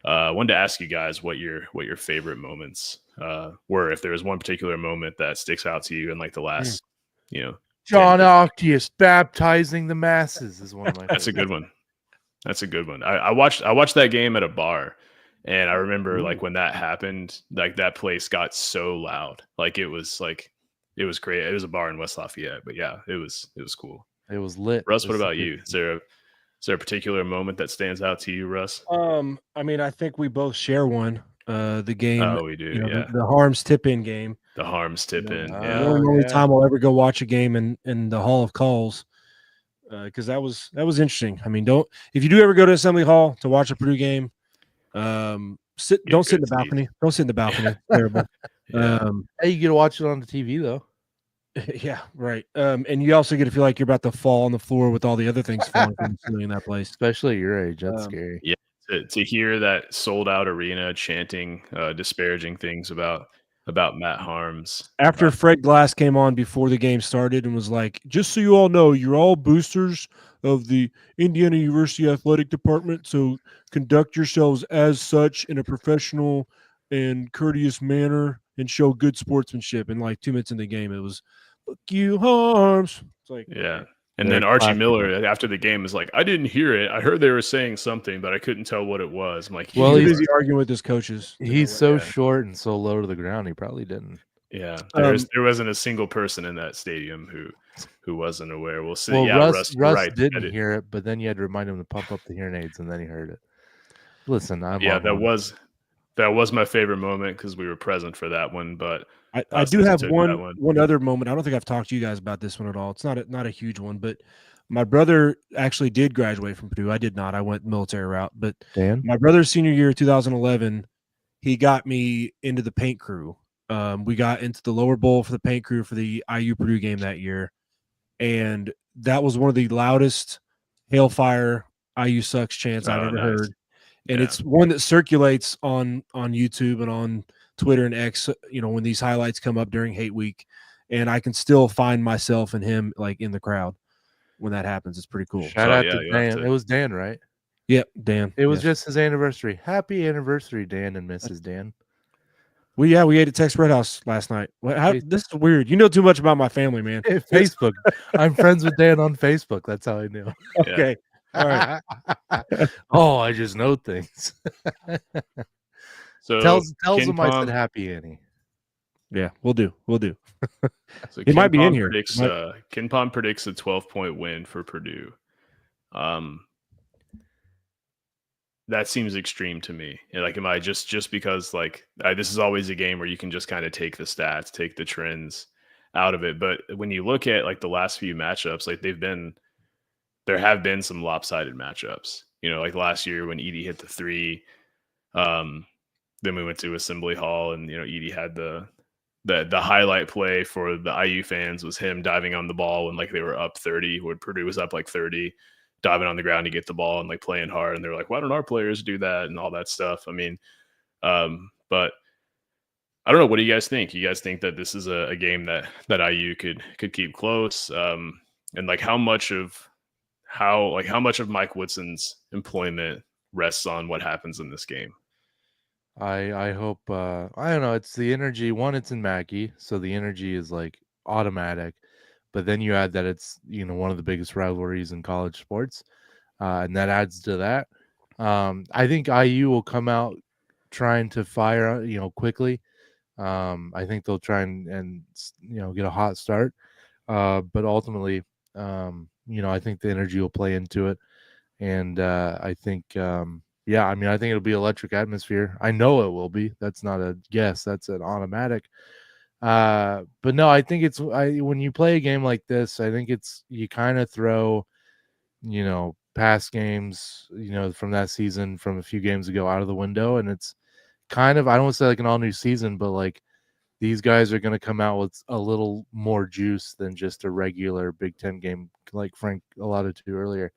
I wanted to ask you guys what your favorite moments were. If there was one particular moment that sticks out to you in like the last, you know, John Octius baptizing the masses is one of my. That's a good one. That's a good one. I watched that game at a bar, and I remember like when that happened, like that place got so loud. Like it was great. It was a bar in West Lafayette, but yeah, it was cool. It was lit. Russ, what about you? Is there a particular moment that stands out to you, Russ? I mean, I think we both share one. The game. Oh, we do. You know, yeah, the Harms tip-in game. The Harms tip-in. The only time I'll ever go watch a game in the Hall of Calls, because that was interesting. I mean, if you do ever go to Assembly Hall to watch a Purdue game, don't sit in the balcony. Don't sit in the balcony. Terrible. Hey, you get to watch it on the TV though. Yeah, right. And you also get to feel like you're about to fall on the floor with all the other things falling from the ceiling in that place. Especially at your age, that's scary. Yeah, to hear that sold out arena chanting disparaging things about Matt Harms. After Fred Glass came on before the game started and was like, just so you all know, you're all boosters of the Indiana University Athletic Department, so conduct yourselves as such in a professional and courteous manner and show good sportsmanship. And like 2 minutes in the game, it was, "Fuck you, Harms." It's like, yeah. And then Archie Miller after the game is like, I didn't hear it. I heard they were saying something, but I couldn't tell what it was. I'm like, well, he's busy arguing with his coaches. He's so short and so low to the ground. He probably didn't. Yeah, there wasn't a single person in that stadium who wasn't aware. We'll see. Well, yeah, Russ didn't hear it, but then you had to remind him to pump up the hearing aids, and then he heard it. Listen, that was my favorite moment because we were present for that one. But I do have one other moment. I don't think I've talked to you guys about this one at all. It's not a huge one, but my brother actually did graduate from Purdue. I did not. I went military route. But Dan? My brother's senior year, 2011, he got me into the paint crew. We got into the lower bowl for the paint crew for the IU Purdue game that year, and that was one of the loudest "Hailfire IU sucks" chants I've ever heard. And it's one that circulates on YouTube and on Twitter and X, you know, when these highlights come up during Hate Week, and I can still find myself and him like in the crowd when that happens. It's pretty cool. Shout out to Dan. It was Dan, right? Yep, Dan. It was just his anniversary. Happy anniversary, Dan and Mrs. Dan. We ate at Tex Red House last night. This is weird. You know too much about my family, man. Facebook. I'm friends with Dan on Facebook. That's how I knew. Okay. All right. Oh, I just know things. So tells Ken them I Palm, said happy Annie. Yeah, we'll do. so It might be in Palm here. predicts Ken Palm predicts a 12-point win for Purdue. That seems extreme to me. And like, am I just because like this is always a game where you can just kind of take the stats, take the trends out of it. But when you look at like the last few matchups, like there have been some lopsided matchups. You know, like last year when Edie hit the 3, then we went to Assembly Hall, and Edie had the highlight play for the IU fans was him diving on the ball when like they were up 30, when Purdue was up like 30, diving on the ground to get the ball and like playing hard. And they're like, why don't our players do that and all that stuff? I mean, but I don't know. What do you guys think? You guys think that this is a game that IU could keep close? And like how much of Mike Woodson's employment rests on what happens in this game? I hope I don't know, it's the energy. One, it's in Mackey, so the energy is like automatic. But then you add that it's one of the biggest rivalries in college sports, and that adds to that. I think IU will come out trying to fire quickly. I think they'll try and get a hot start, but ultimately, I think the energy will play into it, and I think. Yeah, I mean, I think it'll be electric atmosphere. I know it will be. That's not a guess. That's an automatic. But no, I think when you play a game like this, I think you kind of throw, past games, from that season, from a few games ago out of the window. And it's kind of, I don't want to say like an all new season, but like these guys are going to come out with a little more juice than just a regular Big Ten game, like Frank alluded to earlier.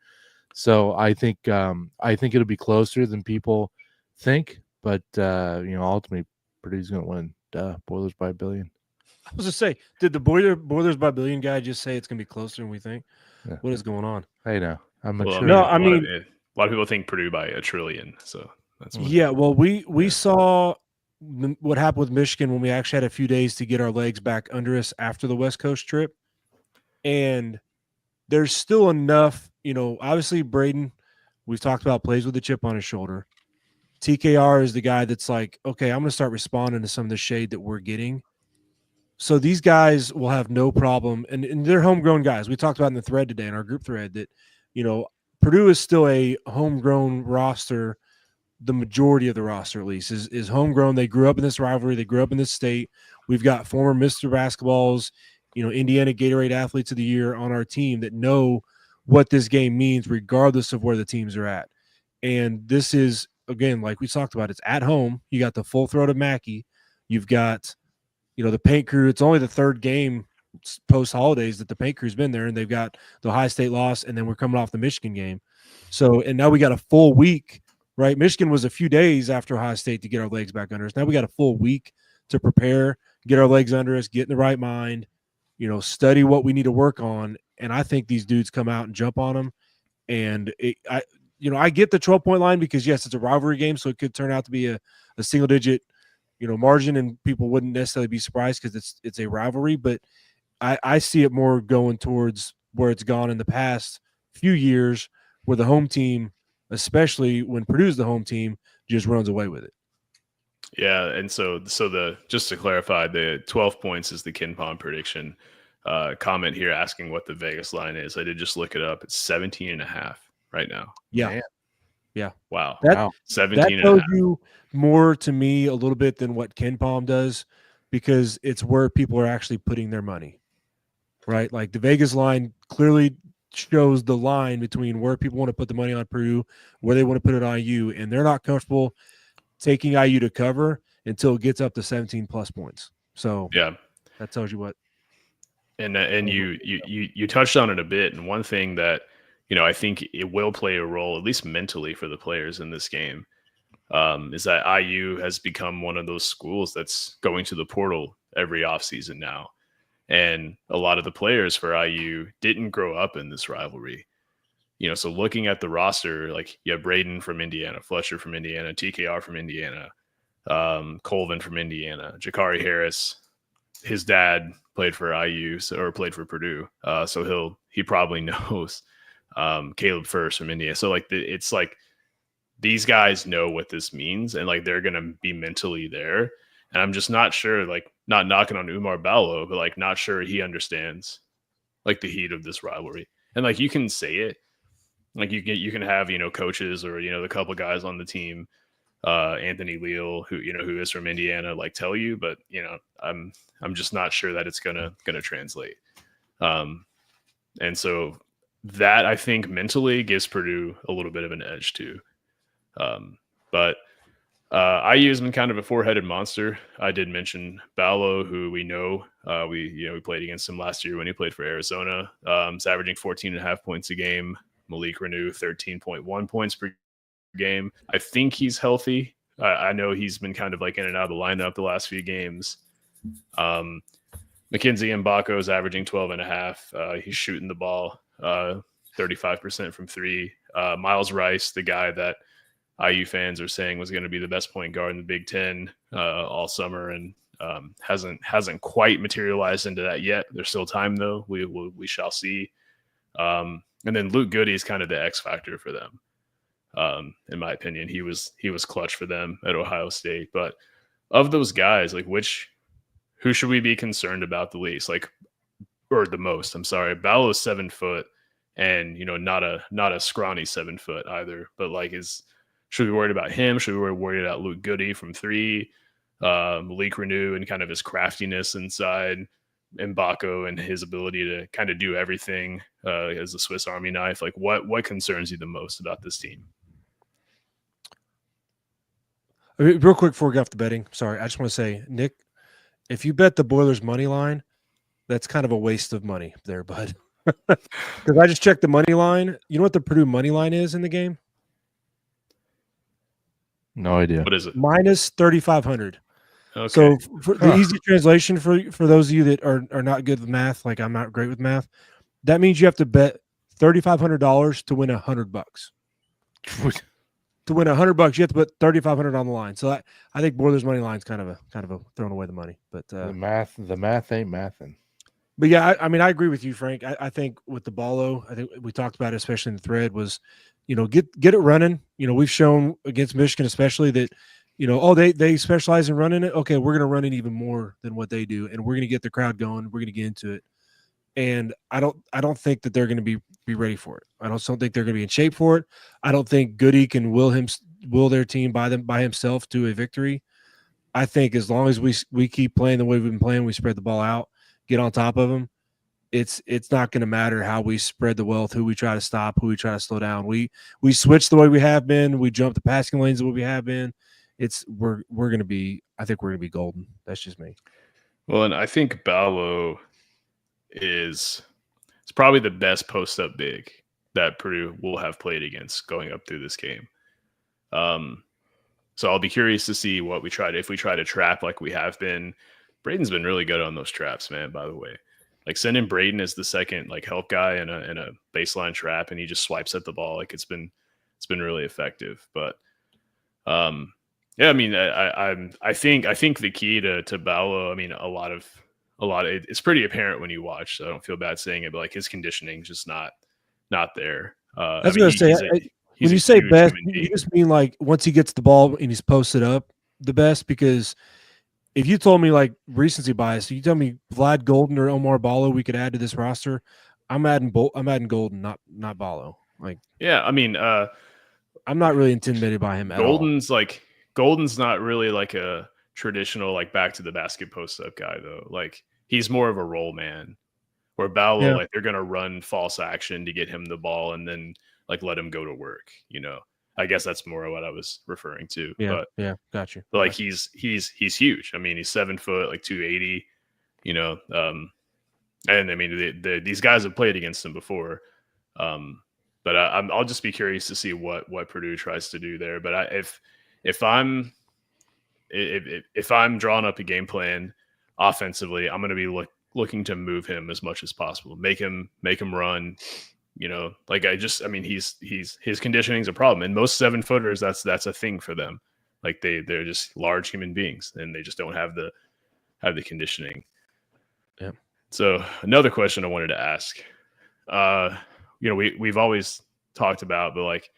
So I think it'll be closer than people think, but ultimately Purdue's going to win. Boilers by a billion. I was just say, did the Boilers by a billion guy just say it's going to be closer than we think? Yeah. What is going on? I know. I'm not sure. No, I mean, a lot of people think Purdue by a trillion. So that's well, we saw what happened with Michigan when we actually had a few days to get our legs back under us after the West Coast trip, and there's still enough. Obviously Braden, we've talked about, plays with a chip on his shoulder. TKR is the guy that's like, okay, I'm going to start responding to some of the shade that we're getting. So these guys will have no problem, and they're homegrown guys. We talked about in the thread today, in our group thread, that Purdue is still a homegrown roster. The majority of the roster, at least, is homegrown. They grew up in this rivalry. They grew up in this state. We've got former Mr. Basketballs, Indiana Gatorade Athletes of the Year on our team that know what this game means, regardless of where the teams are at. And this is, again, like we talked about, it's at home. You got the full throat of Mackey. You've got, the paint crew. It's only the third game post holidays that the paint crew's been there, and they've got the Ohio State loss, and then we're coming off the Michigan game. So, and now we got a full week, right? Michigan was a few days after Ohio State to get our legs back under us. Now we got a full week to prepare, get our legs under us, get in the right mind, study what we need to work on. And I think these dudes come out and jump on them. And I get the 12-point line because, yes, it's a rivalry game, so it could turn out to be a single-digit, margin, and people wouldn't necessarily be surprised because it's a rivalry. But I see it more going towards where it's gone in the past few years, where the home team, especially when Purdue's the home team, just runs away with it. Yeah, and so just to clarify, the 12 points is the Ken Palm prediction. Comment here asking what the Vegas line is. I did just look it up. It's 17.5 right now. Yeah. Man. Yeah. Wow. 17 that tells you more to me a little bit than what Ken Palm does, because it's where people are actually putting their money, right? Like the Vegas line clearly shows the line between where people want to put the money on Purdue, where they want to put it on IU, and they're not comfortable taking IU to cover until it gets up to 17 plus points. So yeah, that tells you what. And you touched on it a bit, and one thing that I think it will play a role, at least mentally, for the players in this game, is that IU has become one of those schools that's going to the portal every offseason now. And a lot of the players for IU didn't grow up in this rivalry. So looking at the roster, like you have Braden from Indiana, Fletcher from Indiana, TKR from Indiana, Colvin from Indiana, Jakari Harris, his dad played for IU or played for Purdue. So he probably knows Caleb First from Indiana. So like it's like these guys know what this means, and like they're gonna be mentally there. And I'm just not sure, like, not knocking on Oumar Ballo, but like not sure he understands like the heat of this rivalry. And like you can say it, like you can have, you know, coaches or, you know, the couple guys on the team, Anthony Leal, who, you know, who is from Indiana, like tell you, but you know, I'm just not sure that it's gonna translate. And so that I think mentally gives Purdue a little bit of an edge too. But IU has been kind of a four-headed monster. I did mention Ballo, who we know we played against him last year when he played for Arizona. He's averaging 14.5 points a game. Malik Renew 13.1 points per game. I think he's healthy. I know he's been kind of like in and out of the lineup the last few games. Mackenzie Mbako is averaging 12.5. He's shooting the ball 35% from three. Miles Rice, the guy that IU fans are saying was going to be the best point guard in the Big Ten all summer, and hasn't quite materialized into that yet. There's still time though. We shall see. And then Luke Goody is kind of the X factor for them. In my opinion, he was clutch for them at Ohio State. But of those guys, like who should we be concerned about the least? Like, or the most? I'm sorry, Ballo's 7 foot, and you know, not a scrawny 7 foot either. But like, should we be worried about him? Should we be worried about Luke Goody from three? Malik Renew and kind of his craftiness inside, Mbako and his ability to kind of do everything as a Swiss Army knife. Like, what concerns you the most about this team? I mean, real quick before we get off the betting, sorry, I just want to say, Nick, if you bet the Boilers money line, that's kind of a waste of money there, bud. Because I just checked the money line. You know what the Purdue money line is in the game? No idea. What is it? Minus 3,500. Okay. So for the easy translation for those of you that are not good with math, like I'm not great with math, that means you have to bet $3,500 to win $100. To win $100, you have to put $3,500 on the line. So I think Boilers money line is kind of a throwing away the money. But the math ain't mathing. But yeah, I mean, I agree with you, Frank. I think with the Ballo, I think we talked about it, especially in the thread, was, you know, get it running. You know, we've shown against Michigan, especially, that, you know, they specialize in running it. Okay, we're going to run it even more than what they do, and we're going to get the crowd going. We're going to get into it. And I don't think that they're going to be ready for it. I don't think they're going to be in shape for it. I don't think Goody can will their team by himself to a victory. I think as long as we keep playing the way we've been playing, we spread the ball out, get on top of them, it's not going to matter how we spread the wealth, who we try to stop, who we try to slow down. We switch the way we have been. We jump the passing lanes the way we have been. We're going to be. I think we're going to be golden. That's just me. Well, and I think Ballo it's probably the best post up big that Purdue will have played against going up through this game. So I'll be curious to see what if we try to trap like we have been. Braden's been really good on those traps, man, by the way. Like sending Braden as the second like help guy in a baseline trap, and he just swipes at the ball. Like it's been really effective. But yeah, I mean, I think the key to Ballo, I mean, a lot of it's pretty apparent when you watch, so I don't feel bad saying it, but like his conditioning is just not there. I was going to say, when you say best, you just mean like once he gets the ball and he's posted up the best? Because if you told me like recency bias, you tell me Vlad Golden or Oumar Ballo we could add to this roster, I'm adding Golden, not Ballo. Like, yeah, I mean, I'm not really intimidated by him at all. Golden's not really like a traditional like back to the basket post up guy though. Like he's more of a roll man. Where Ballo, like they're gonna run false action to get him the ball and then like let him go to work. You know, I guess that's more of what I was referring to. Yeah, got you. But like he's huge. I mean, he's 7 foot, like 280. You know, and I mean these guys have played against him before. But I'll just be curious to see what Purdue tries to do there. But if I'm drawing up a game plan offensively, I'm going to be looking to move him as much as possible, make him run. You know, like I mean, his conditioning is a problem, and most 7-footers that's a thing for them. Like they're just large human beings, and they just don't have the conditioning. Yeah. So another question I wanted to ask, you know, we've always talked about, but like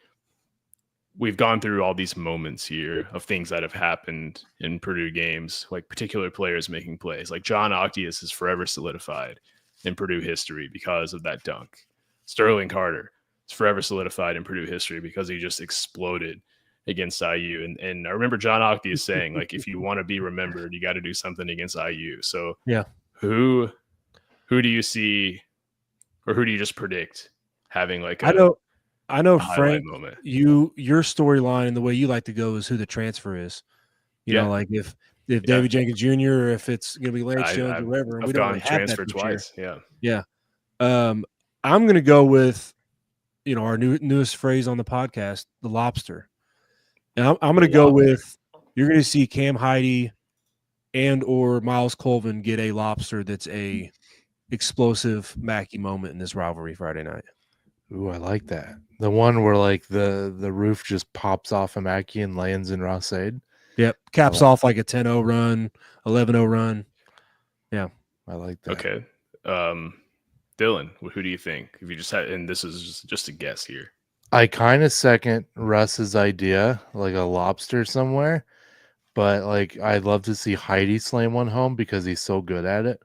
we've gone through all these moments here of things that have happened in Purdue games, like particular players making plays. Like John Octius is forever solidified in Purdue history because of that dunk. Sterling Carter is forever solidified in Purdue history because he just exploded against IU. And I remember John Octius saying, like, if you want to be remembered, you got to do something against IU. So yeah, who do you see, or who do you just predict having like I know, highlight Frank, moment? your storyline and the way you like to go is who the transfer is. You know, like if David Jenkins Jr. or if it's going to be Lance Jones or whatever. I've we don't gone really have transfer that twice. Year. Yeah. I'm going to go with, our newest phrase on the podcast, the lobster. And I'm going to go with, you're going to see Cam Heide and or Miles Colvin get a lobster that's a explosive Mackey moment in this rivalry Friday night. Ooh, I like that. The one where like the roof just pops off of Mackey and lands in Rossade. Yep. Caps off like a 10-0 run, 11-0 run. Yeah. I like that. Okay. Dylan, who do you think? If you just had, and this is just a guess here. I kind of second Russ's idea, like a lobster somewhere, but like I'd love to see Heide slam one home because he's so good at it.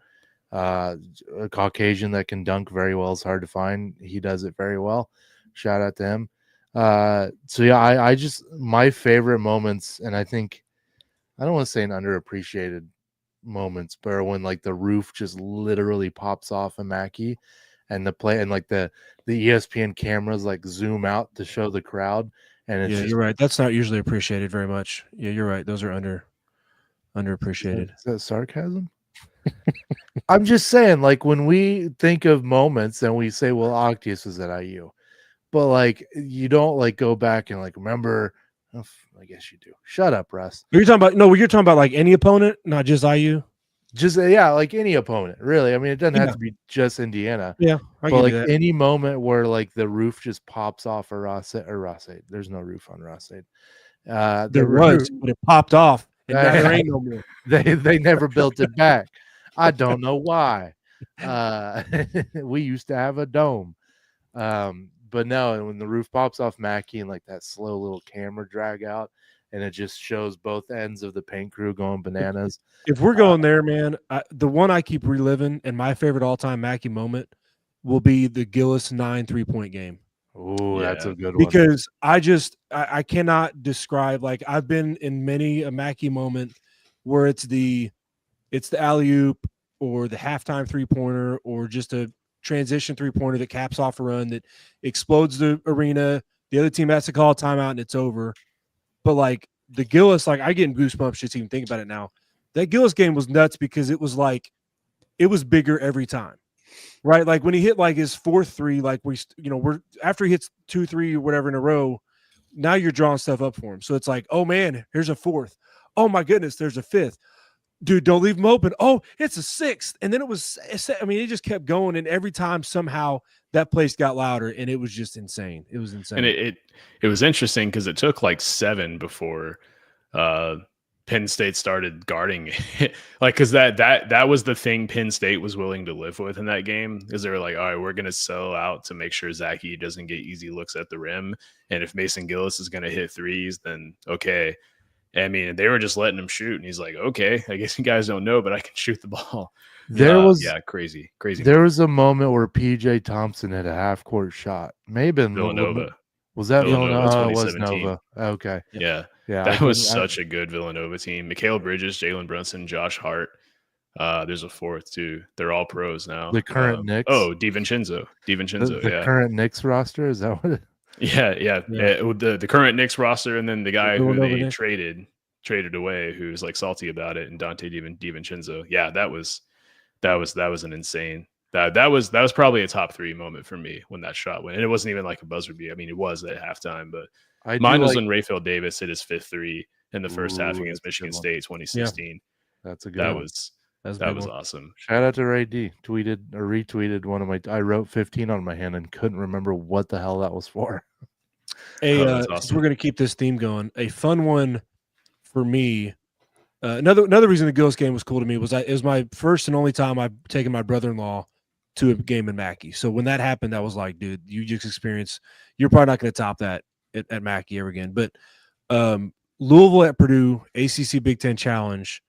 A Caucasian that can dunk very well is hard to find. He does it very well. Shout out to him. So yeah, I just, my favorite moments, and I think, I don't want to say an underappreciated moments, but when like the roof just literally pops off of Mackey and the play, and like the ESPN cameras like zoom out to show the crowd. And it's you're right. That's not usually appreciated very much. Yeah, you're right. Those are underappreciated. Is that sarcasm? I'm just saying, like when we think of moments and we say, well, Octius was at IU, but like you don't like go back and like remember. Oh, I guess you do. Shut up, Russ. You're talking about you're talking about like any opponent, not just IU. Just like any opponent, really. I mean, it doesn't have to be just Indiana. Yeah, but like any moment where like the roof just pops off of Rossade. There's no roof on Rossade. There was, but it popped off. And now there ain't no more. They never built it back. I don't know why. We used to have a dome. But no, and when the roof pops off Mackey and like that slow little camera drag out, and it just shows both ends of the paint crew going bananas. If we're going there, man, the one I keep reliving and my favorite all-time Mackey moment will be the Gillis 9 3-point game. Oh, that's a good one. Because I cannot describe, like I've been in many a Mackey moment where it's the alley-oop or the halftime three-pointer or just a transition three-pointer that caps off a run that explodes the arena. The other team has to call a timeout and it's over. But like the Gillis, like I get goosebumps just even think about it now. That Gillis game was nuts because it was like it was bigger every time, right? Like when he hit like his fourth three, like we're after he hits 2, 3 or whatever in a row, now you're drawing stuff up for him. So it's like, oh man, here's a fourth. Oh my goodness, there's a fifth. Dude, don't leave him open. Oh, it's a sixth. And then it just kept going. And every time somehow that place got louder and it was just insane. It was insane. And it was interesting because it took like 7 before Penn State started guarding it. Like, because that was the thing Penn State was willing to live with in that game, is they were like, all right, we're going to sell out to make sure Zachy doesn't get easy looks at the rim. And if Mason Gillis is going to hit threes, then okay. I mean, they were just letting him shoot, and he's like, "Okay, I guess you guys don't know, but I can shoot the ball." There was crazy. There was a moment where PJ Thompson had a half-court shot. Maybe Villanova. Was that Villanova? It was Nova. Okay. Yeah. That was such a good Villanova team. Mikal Bridges, Jalen Brunson, Josh Hart. There's a fourth too. They're all pros now. The current Knicks. Oh, DiVincenzo. The current Knicks roster, is that what it? Yeah. The current Knicks roster, and then the guy who they traded away, who's like salty about it, and Dante DiVincenzo. Yeah, that was an insane. That was probably a top 3 moment for me when that shot went. And it wasn't even like a buzzer beat. I mean, it was at halftime, but mine was when Raphael Davis hit his 5th 3 in the first half against Michigan State 2016. Yeah. That's a good one. That was awesome. Shout out to Ray D. Tweeted or retweeted one of my. I wrote 15 on my hand and couldn't remember what the hell that was for. Awesome. We're going to keep this theme going. A fun one for me. Another reason the Gillis game was cool to me was it was my first and only time I've taken my brother-in-law to a game in Mackey. So when that happened, I was like, dude, you just experienced. You're probably not going to top that at Mackey ever again. But Louisville at Purdue, ACC Big Ten Challenge,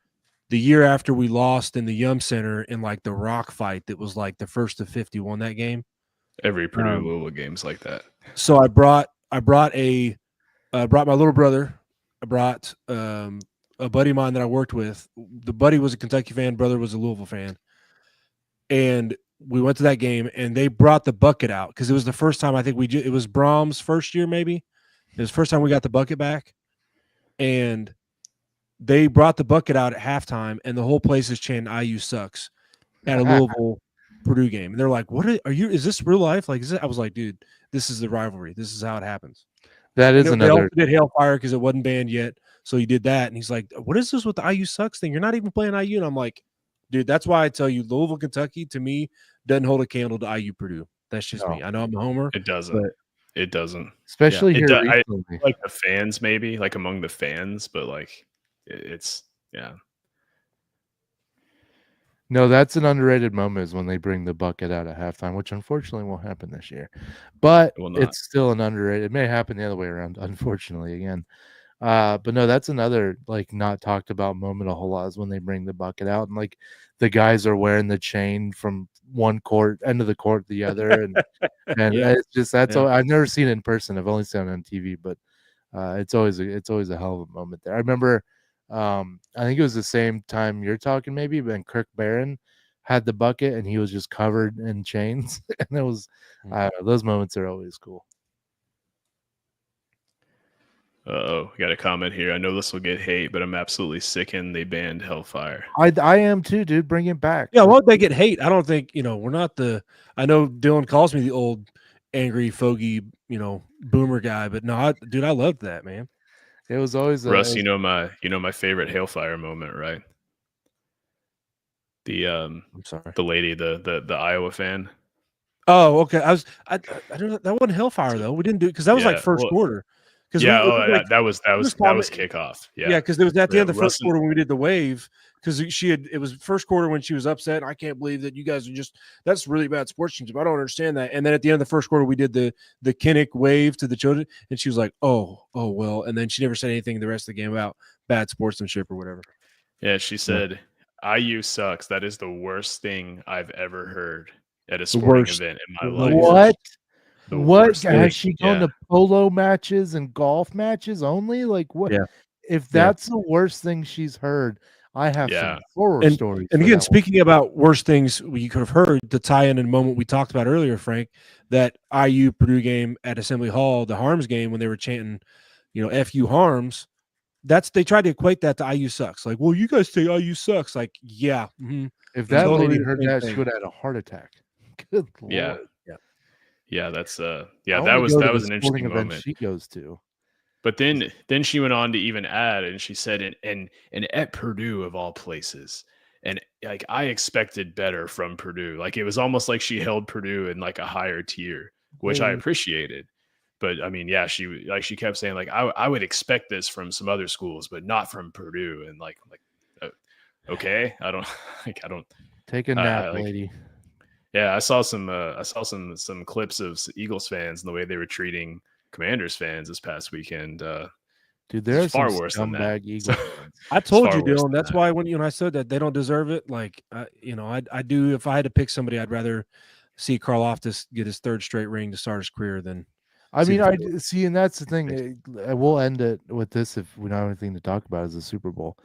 the year after we lost in the Yum Center in like the rock fight that was like the first of 50 won that game. Every Purdue Louisville game's like that. So I brought my little brother. I brought a buddy of mine that I worked with. The buddy was a Kentucky fan, brother was a Louisville fan. And we went to that game, and they brought the bucket out because it was the first time I think it was Brahms' first year, maybe. It was the first time we got the bucket back. And they brought the bucket out at halftime, and the whole place is chanting "IU sucks" at a Louisville Purdue game. And they're like, "What are you? Is this real life? Like, I was like, dude, this is the rivalry. This is how it happens." That is another. They also did Hailfire because it wasn't banned yet, so he did that. And he's like, "What is this with the IU sucks thing? You're not even playing IU." And I'm like, dude, that's why I tell you, Louisville, Kentucky, to me, doesn't hold a candle to IU Purdue. That's just me. I know I'm a homer. It doesn't. But it doesn't. Especially here I like the fans, maybe, like among the fans, but like it's yeah. No, that's an underrated moment is when they bring the bucket out at halftime, which unfortunately won't happen this year. But it's still an underrated. It may happen the other way around, unfortunately, again. But no, that's another like not talked about moment a whole lot is when they bring the bucket out and like the guys are wearing the chain from one end of the court to the other, and it's just I've never seen it in person. I've only seen it on TV, but it's always a hell of a moment there. I remember, I think it was the same time you're talking maybe, when Kirk Barron had the bucket and he was just covered in chains, and it was those moments are always cool. Uh-oh, got a comment here. I know this will get hate, but I'm absolutely sickened they banned Hellfire. I am too, dude. Bring it back. Yeah, well, they get hate. I don't think, we're not I know Dylan calls me the old angry fogey, boomer guy, but no, I loved that, man. It was always Russ, you know my favorite Hailfire moment, right? I'm sorry. The lady, the Iowa fan. Oh, okay. I don't know, that wasn't Hellfire though. We didn't do it because that was like first quarter. Yeah, that was kickoff. Yeah, because it was at the end of the first quarter when we did the wave. Because it was first quarter when she was upset. I can't believe that you guys are that's really bad sportsmanship. I don't understand that. And then at the end of the first quarter, we did the Kinnick wave to the children, and she was like, "Oh, well." And then she never said anything the rest of the game about bad sportsmanship or whatever. Yeah, she said, "IU sucks. That is the worst thing I've ever heard at a sporting event in my life." What? What has she gone to polo matches and golf matches only? Like what? Yeah. If that's the worst thing she's heard, I have some horror stories. And again, speaking about worst things you could have heard, to tie in a moment we talked about earlier, Frank, that IU Purdue game at Assembly Hall, the Harms game when they were chanting, "F you Harms." They tried to equate that to IU sucks. Like, well, you guys say IU sucks. Like, yeah. Mm-hmm. If that lady heard that, she would have had a heart attack. Good Lord. Yeah. Yeah, that's that was an interesting moment she goes to. But then she went on to even add, and she said, and at Purdue of all places, and like I expected better from Purdue. Like it was almost like she held Purdue in like a higher tier, which I appreciated. But I mean, yeah, she kept saying like I would expect this from some other schools, but not from Purdue. And like okay, I don't take a nap, lady. Yeah, I saw some clips of Eagles fans and the way they were treating Commanders fans this past weekend. Dude, there's far worse than that. Eagles. I told you, Dylan. That's why when I said that they don't deserve it, like I do. If I had to pick somebody, I'd rather see Karlaftis get his third straight ring to start his career than. I mean, and that's the thing. We'll end it with this if we don't have anything to talk about is the Super Bowl.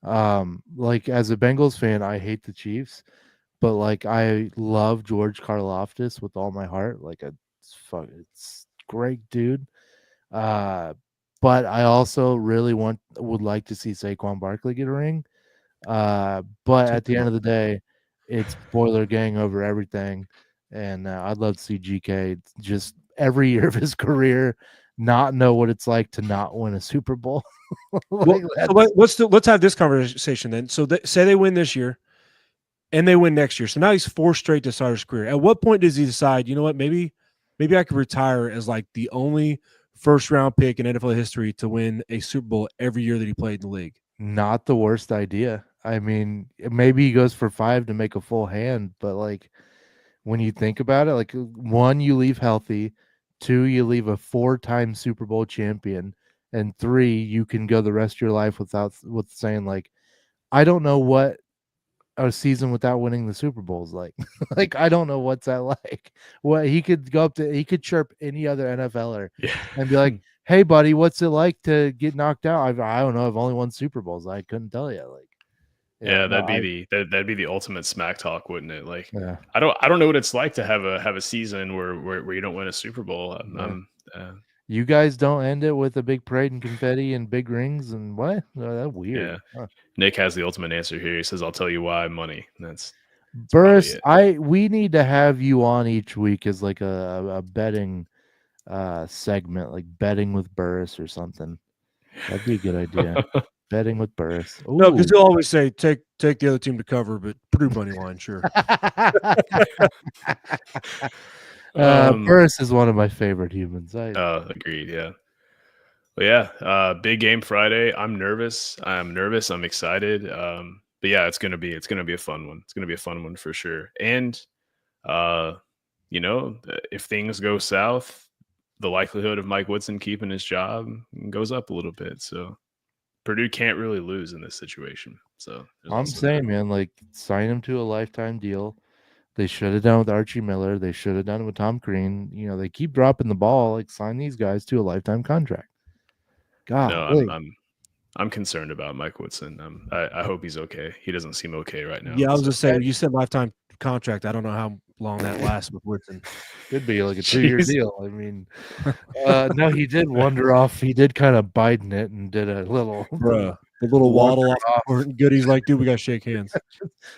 Like as a Bengals fan, I hate the Chiefs. But like I love George Karlaftis with all my heart. Like it's great dude. But I also really would like to see Saquon Barkley get a ring. But at the end of the day, it's Boiler Gang over everything. And I'd love to see GK just every year of his career not know what it's like to not win a Super Bowl. Let's have this conversation then. So say they win this year. And they win next year. So now he's 4 straight to start his career. At what point does he decide, you know what, maybe I could retire as like the only first-round pick in NFL history to win a Super Bowl every year that he played in the league? Not the worst idea. I mean, maybe he goes for 5 to make a full hand, but like when you think about it, like 1, you leave healthy. 2, you leave a 4-time Super Bowl champion, and 3, you can go the rest of your life with saying like, I don't know what a season without winning the Super Bowl is like. Like, I don't know what's that like. Well, he could chirp any other NFLer and be like, hey buddy, what's it like to get knocked out? I don't know. I've only won Super Bowls. I couldn't tell you. Like, that'd be the ultimate smack talk, wouldn't it? Like, yeah. I don't know what it's like to have a season where you don't win a Super Bowl. You guys don't end it with a big parade and confetti and big rings and what? Oh, that's weird. Yeah. Huh. Nick has the ultimate answer here. He says, "I'll tell you why. Money." That's Burris. We need to have you on each week as like a betting segment, like betting with Burris or something. That'd be a good idea. Betting with Burris. Ooh. No, because he'll always say take the other team to cover, but Purdue money line, sure. Burris is one of my favorite humans. Agreed. Yeah. But yeah, big game Friday. I'm nervous. I'm excited. But yeah, it's gonna be a fun one. It's gonna be a fun one for sure. And if things go south, the likelihood of Mike Woodson keeping his job goes up a little bit. So Purdue can't really lose in this situation. So I'm saying, man, like, sign him to a lifetime deal. They should have done with Archie Miller. They should have done it with Tom Crean. You know, they keep dropping the ball. Like, sign these guys to a lifetime contract. God, no, I'm concerned about Mike Woodson. I hope he's okay. He doesn't seem okay right now. Yeah, I was just saying, you said lifetime contract. I don't know how long that lasts with Woodson. Could be like a 2-year deal. I mean, no, he did wander off. He did kind of Biden it and did a little, the little waddle off and goodies like, dude, we got to shake hands.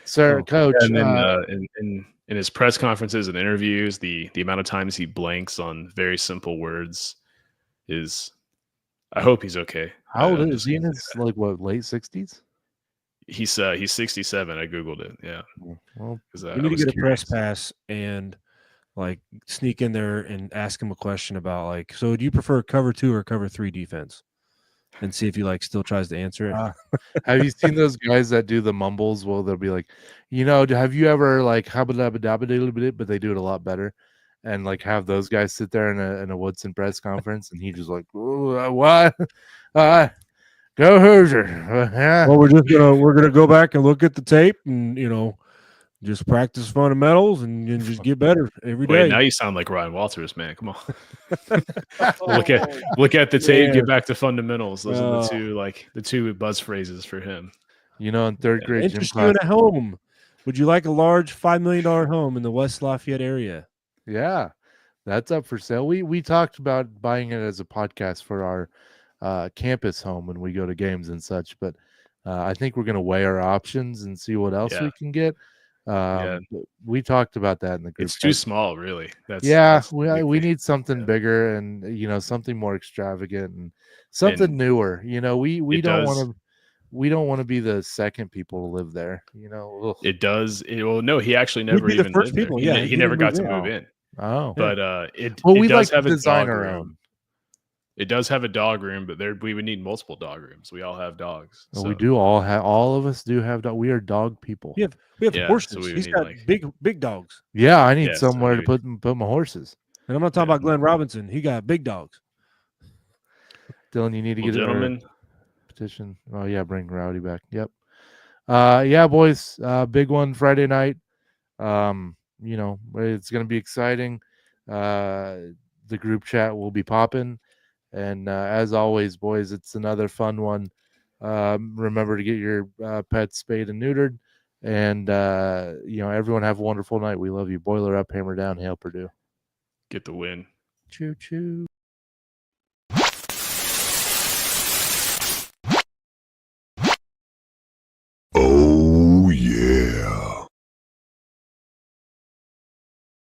Sir, coach. And then in his press conferences and interviews, the amount of times he blanks on very simple words is, I hope he's okay. How old is he? In his like what, late 60s? He's 67. I googled it. Yeah. Well, you need to get a press pass and like sneak in there and ask him a question about like, so do you prefer cover 2 or cover 3 defense? And see if he like still tries to answer it. Have you seen those guys that do the mumbles? Well, they'll be like, have you ever like but they do it a lot better. And like have those guys sit there in a Woodson press conference, and he just like, what? Go Hoosier. Well, we're gonna go back and look at the tape and just practice fundamentals and just get better every day. Now you sound like Ryan Walters, man. Come on. look at the tape, get back to fundamentals. Those are the two buzz phrases for him. In third grade gym class. In a home. Would you like a large $5 million home in the West Lafayette area? Yeah, that's up for sale. We talked about buying it as a podcast for our campus home when we go to games and such, but I think we're going to weigh our options and see what else we can get. We talked about that in the group. It's too small, really. We need something bigger and something more extravagant and something newer. We don't want to be the second people to live there. It does. No, he actually never even the first lived people. There. Yeah, he never got to move in. Oh, but it we does like have to a design dog our room. own. It does have a dog room, but we would need multiple dog rooms. We all have dogs. So. We do all of us do have we are dog people. We have horses. So he's got big dogs. Yeah, I need somewhere to put my horses. And I'm not talking about Glenn Robinson. He got big dogs. Dylan, you need to get a petition. Oh yeah, bring Rowdy back. Yep. Yeah, boys. Big one Friday night. It's gonna be exciting. The group chat will be popping. And as always, boys, it's another fun one. Remember to get your pets spayed and neutered. And, everyone have a wonderful night. We love you. Boiler up, hammer down, hail Purdue. Get the win. Choo-choo.